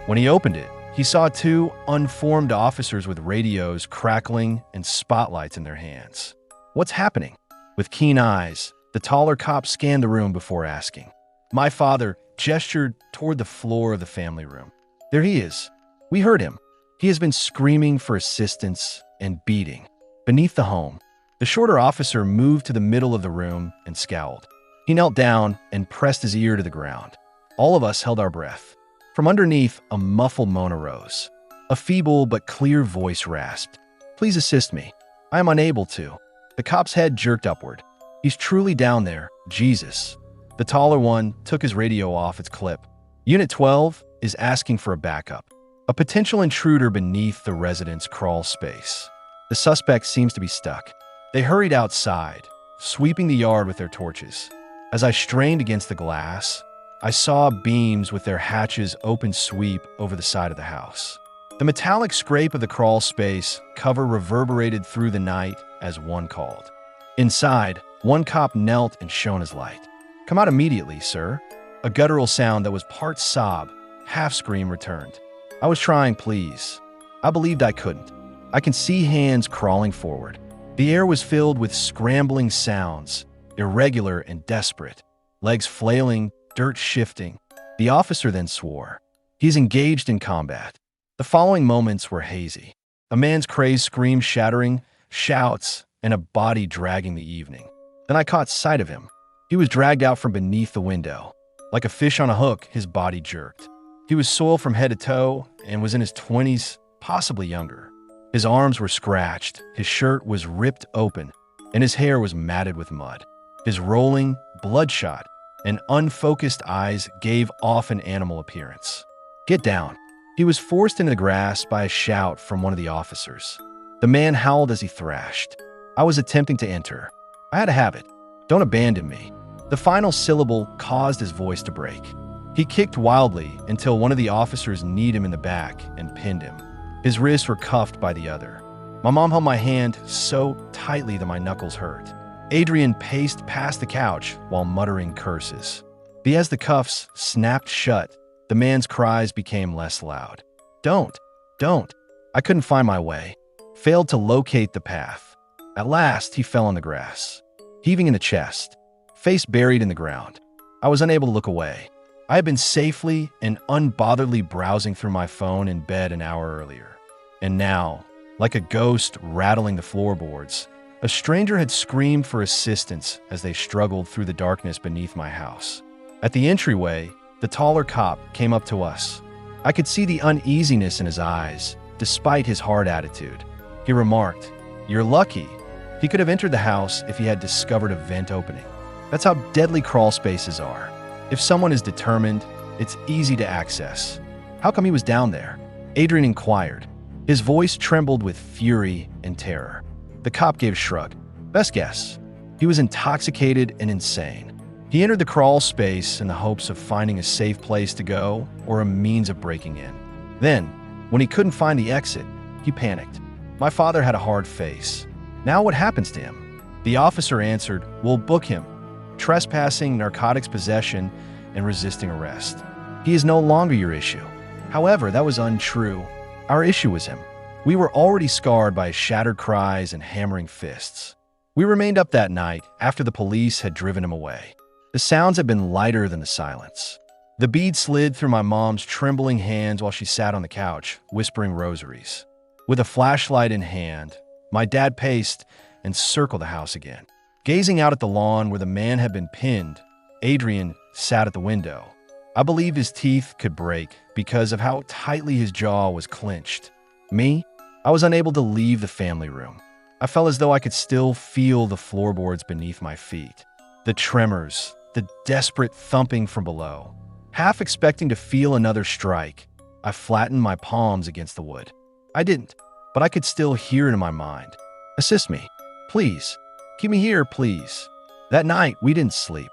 Speaker 1: When he opened it, he saw two unformed officers with radios crackling and spotlights in their hands. What's happening? With keen eyes, the taller cop scanned the room before asking. My father gestured toward the floor of the family room. There he is. We heard him. He has been screaming for assistance and beating. Beneath the home, the shorter officer moved to the middle of the room and scowled. He knelt down and pressed his ear to the ground. All of us held our breath. From underneath, a muffled moan arose. A feeble but clear voice rasped. Please assist me. I am unable to. The cop's head jerked upward. He's truly down there, Jesus. The taller one took his radio off its clip. Unit 12 is asking for a backup. A potential intruder beneath the resident's crawl space. The suspect seems to be stuck. They hurried outside, sweeping the yard with their torches. As I strained against the glass, I saw beams with their hatches open sweep over the side of the house. The metallic scrape of the crawl space cover reverberated through the night as one called. Inside, one cop knelt and shone his light. Come out immediately, sir. A guttural sound that was part sob, half scream returned. I was trying, please. I believed I couldn't. I can see hands crawling forward. The air was filled with scrambling sounds, irregular and desperate, legs flailing, dirt shifting. The officer then swore. He's engaged in combat. The following moments were hazy. A man's crazed scream shattering, shouts, and a body dragging the evening. Then I caught sight of him. He was dragged out from beneath the window. Like a fish on a hook, his body jerked. He was soiled from head to toe and was in his 20s, possibly younger. His arms were scratched, his shirt was ripped open, and his hair was matted with mud. His rolling, bloodshot, and unfocused eyes gave off an animal appearance. Get down. He was forced into the grass by a shout from one of the officers. The man howled as he thrashed. I was attempting to enter. I had a habit. Don't abandon me. The final syllable caused his voice to break. He kicked wildly until one of the officers kneed him in the back and pinned him. His wrists were cuffed by the other. My mom held my hand so tightly that my knuckles hurt. Adrian paced past the couch while muttering curses. But as the cuffs snapped shut, the man's cries became less loud. Don't. I couldn't find my way. Failed to locate the path. At last, he fell on the grass, heaving in the chest, face buried in the ground. I was unable to look away. I had been safely and unbotheredly browsing through my phone in bed an hour earlier. And now, like a ghost rattling the floorboards, a stranger had screamed for assistance as they struggled through the darkness beneath my house. At the entryway, the taller cop came up to us. I could see the uneasiness in his eyes, despite his hard attitude. He remarked, "You're lucky. He could have entered the house if he had discovered a vent opening. That's how deadly crawl spaces are. If someone is determined, it's easy to access. How come he was down there?" Adrian inquired. His voice trembled with fury and terror. The cop gave a shrug. Best guess. He was intoxicated and insane. He entered the crawl space in the hopes of finding a safe place to go or a means of breaking in. Then, when he couldn't find the exit, he panicked. My father had a hard face. Now what happens to him? The officer answered, "We'll book him. Trespassing, narcotics possession, and resisting arrest. He is no longer your issue." However, that was untrue. Our issue was him. We were already scarred by his shattered cries and hammering fists. We remained up that night after the police had driven him away. The sounds had been lighter than the silence. The bead slid through my mom's trembling hands while she sat on the couch, whispering rosaries. With a flashlight in hand, my dad paced and circled the house again. Gazing out at the lawn where the man had been pinned, Adrian sat at the window. I believe his teeth could break because of how tightly his jaw was clenched. Me? I was unable to leave the family room. I felt as though I could still feel the floorboards beneath my feet. The tremors, the desperate thumping from below. Half expecting to feel another strike, I flattened my palms against the wood. I didn't, but I could still hear it in my mind. Assist me. Please. Keep me here, please. That night, we didn't sleep.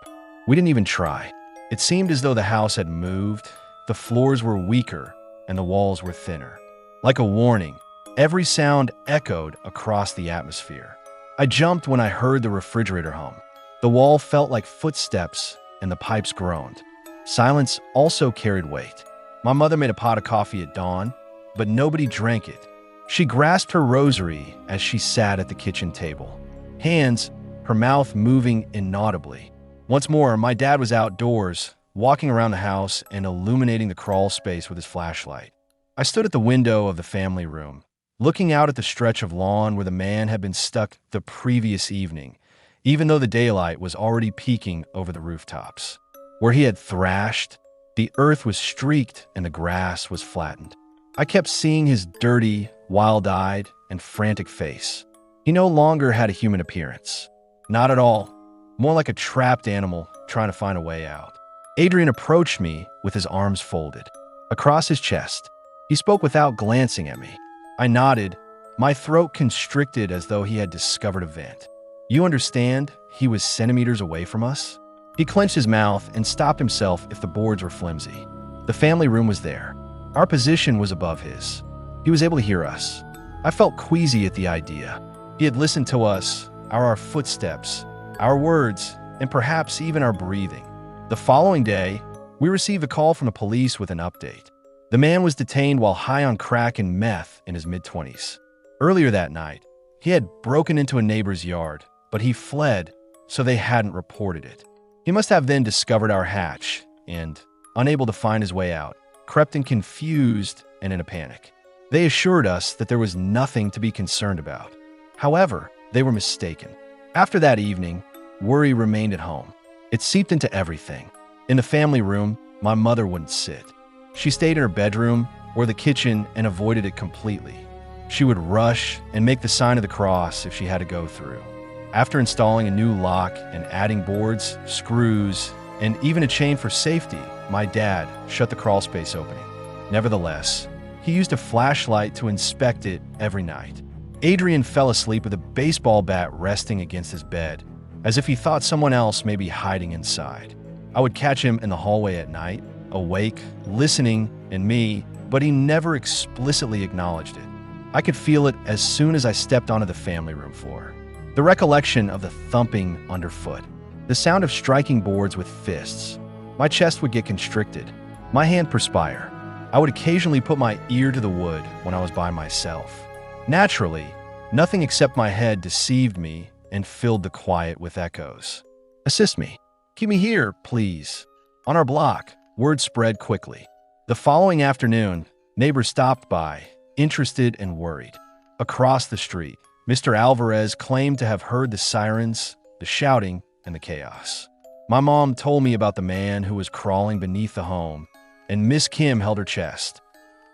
Speaker 1: We didn't even try. It seemed as though the house had moved, the floors were weaker, and the walls were thinner. Like a warning, every sound echoed across the atmosphere. I jumped when I heard the refrigerator hum. The wall felt like footsteps, and the pipes groaned. Silence also carried weight. My mother made a pot of coffee at dawn, but nobody drank it. She grasped her rosary as she sat at the kitchen table. Hands, her mouth moving inaudibly. Once more, my dad was outdoors, walking around the house and illuminating the crawl space with his flashlight. I stood at the window of the family room, looking out at the stretch of lawn where the man had been stuck the previous evening, even though the daylight was already peeking over the rooftops. Where he had thrashed, the earth was streaked and the grass was flattened. I kept seeing his dirty, wild-eyed, and frantic face. He no longer had a human appearance. Not at all. More like a trapped animal trying to find a way out. Adrian approached me with his arms folded. Across his chest, he spoke without glancing at me. I nodded, my throat constricted as though he had discovered a vent. You understand, he was centimeters away from us? He clenched his mouth and stopped himself if the boards were flimsy. The family room was there. Our position was above his. He was able to hear us. I felt queasy at the idea. He had listened to us, our footsteps, our words, and perhaps even our breathing. The following day, we received a call from the police with an update. The man was detained while high on crack and meth in his mid-20s. Earlier that night, he had broken into a neighbor's yard, but he fled, so they hadn't reported it. He must have then discovered our hatch and, unable to find his way out, crept in confused and in a panic. They assured us that there was nothing to be concerned about. However, they were mistaken. After that evening, worry remained at home. It seeped into everything. In the family room, my mother wouldn't sit. She stayed in her bedroom or the kitchen and avoided it completely. She would rush and make the sign of the cross if she had to go through. After installing a new lock and adding boards, screws, and even a chain for safety, my dad shut the crawl space opening. Nevertheless, he used a flashlight to inspect it every night. Adrian fell asleep with a baseball bat resting against his bed, as if he thought someone else may be hiding inside. I would catch him in the hallway at night, awake, listening, and me, but he never explicitly acknowledged it. I could feel it as soon as I stepped onto the family room floor. The recollection of the thumping underfoot, the sound of striking boards with fists. My chest would get constricted, my hand perspire. I would occasionally put my ear to the wood when I was by myself. Naturally, nothing except my head deceived me and filled the quiet with echoes. Assist me. Keep me here, please. On our block, word spread quickly. The following afternoon, neighbors stopped by, interested and worried. Across the street, Mr. Alvarez claimed to have heard the sirens, the shouting, and the chaos. My mom told me about the man who was crawling beneath the home, and Miss Kim held her chest.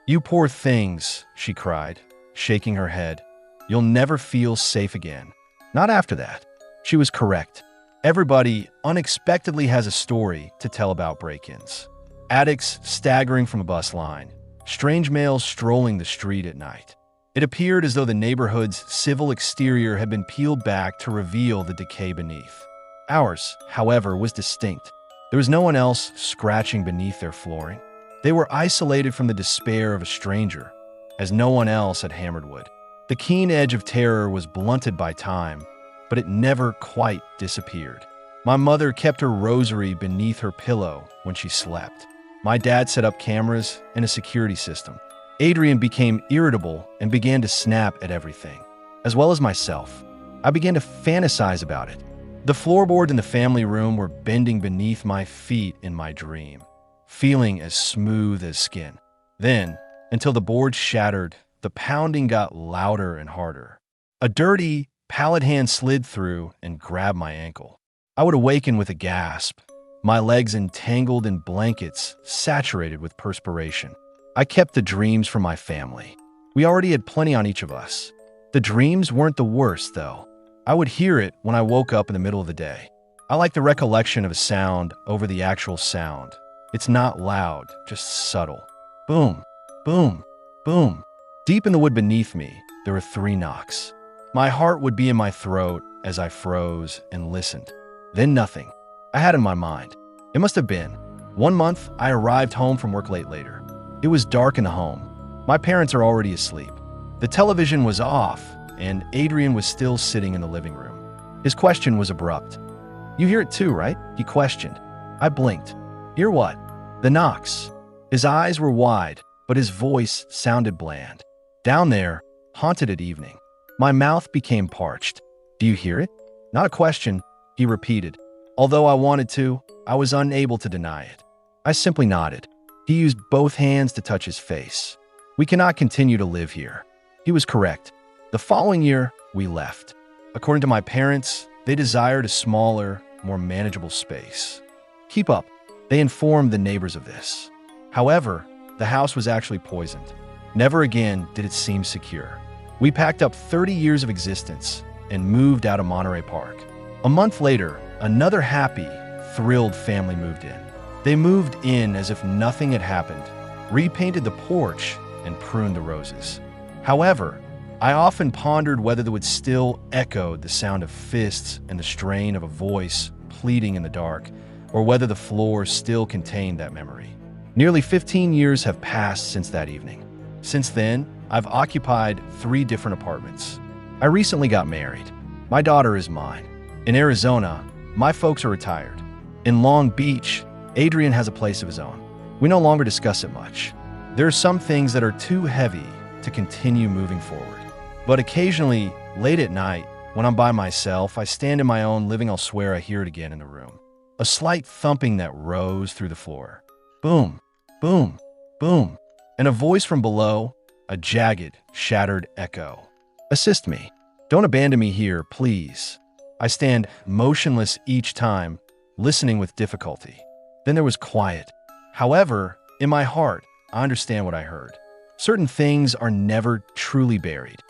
Speaker 1: You poor things, she cried, shaking her head. You'll never feel safe again. Not after that. She was correct. Everybody unexpectedly has a story to tell about break-ins. Addicts staggering from a bus line, strange males strolling the street at night. It appeared as though the neighborhood's civil exterior had been peeled back to reveal the decay beneath. Ours, however, was distinct. There was no one else scratching beneath their flooring. They were isolated from the despair of a stranger, as no one else had hammered wood. The keen edge of terror was blunted by time, but it never quite disappeared. My mother kept her rosary beneath her pillow when she slept. My dad set up cameras and a security system. Adrian became irritable and began to snap at everything, as well as myself. I began to fantasize about it. The floorboards in the family room were bending beneath my feet in my dream, feeling as smooth as skin. Then, until the boards shattered, the pounding got louder and harder. A dirty, pallid hand slid through and grabbed my ankle. I would awaken with a gasp, my legs entangled in blankets saturated with perspiration. I kept the dreams from my family. We already had plenty on each of us. The dreams weren't the worst, though. I would hear it when I woke up in the middle of the day. I like the recollection of a sound over the actual sound. It's not loud, just subtle. Boom, boom, boom. Deep in the wood beneath me, there were 3 knocks. My heart would be in my throat as I froze and listened. Then nothing. I had in my mind. It must have been. One month, I arrived home from work later. It was dark in the home. My parents are already asleep. The television was off, and Adrian was still sitting in the living room. His question was abrupt. "You hear it too, right?" he questioned. I blinked. "Hear what?" "The knocks." His eyes were wide, but his voice sounded bland. "Down there, haunted at evening." My mouth became parched. "Do you hear it?" "Not a question," he repeated. Although I wanted to, I was unable to deny it. I simply nodded. He used both hands to touch his face. "We cannot continue to live here." He was correct. The following year, we left. According to my parents, they desired a smaller, more manageable space. "Keep up." They informed the neighbors of this. However, the house was actually poisoned. Never again did it seem secure. We packed up 30 years of existence and moved out of Monterey Park. A month later, another happy, thrilled family moved in. They moved in as if nothing had happened, repainted the porch, and pruned the roses. However, I often pondered whether there would still echo the sound of fists and the strain of a voice pleading in the dark, or whether the floor still contained that memory. Nearly 15 years have passed since that evening. Since then, I've occupied 3 different apartments. I recently got married. My daughter is mine. In Arizona, my folks are retired. In Long Beach, Adrian has a place of his own. We no longer discuss it much. There are some things that are too heavy to continue moving forward. But occasionally, late at night, when I'm by myself, I stand in my own living. I'll swear I hear it again in the room. A slight thumping that rose through the floor. Boom, boom, boom. And a voice from below, a jagged, shattered echo. "Assist me. Don't abandon me here, please." I stand motionless each time, listening with difficulty. Then there was quiet. However, in my heart, I understand what I heard. Certain things are never truly buried.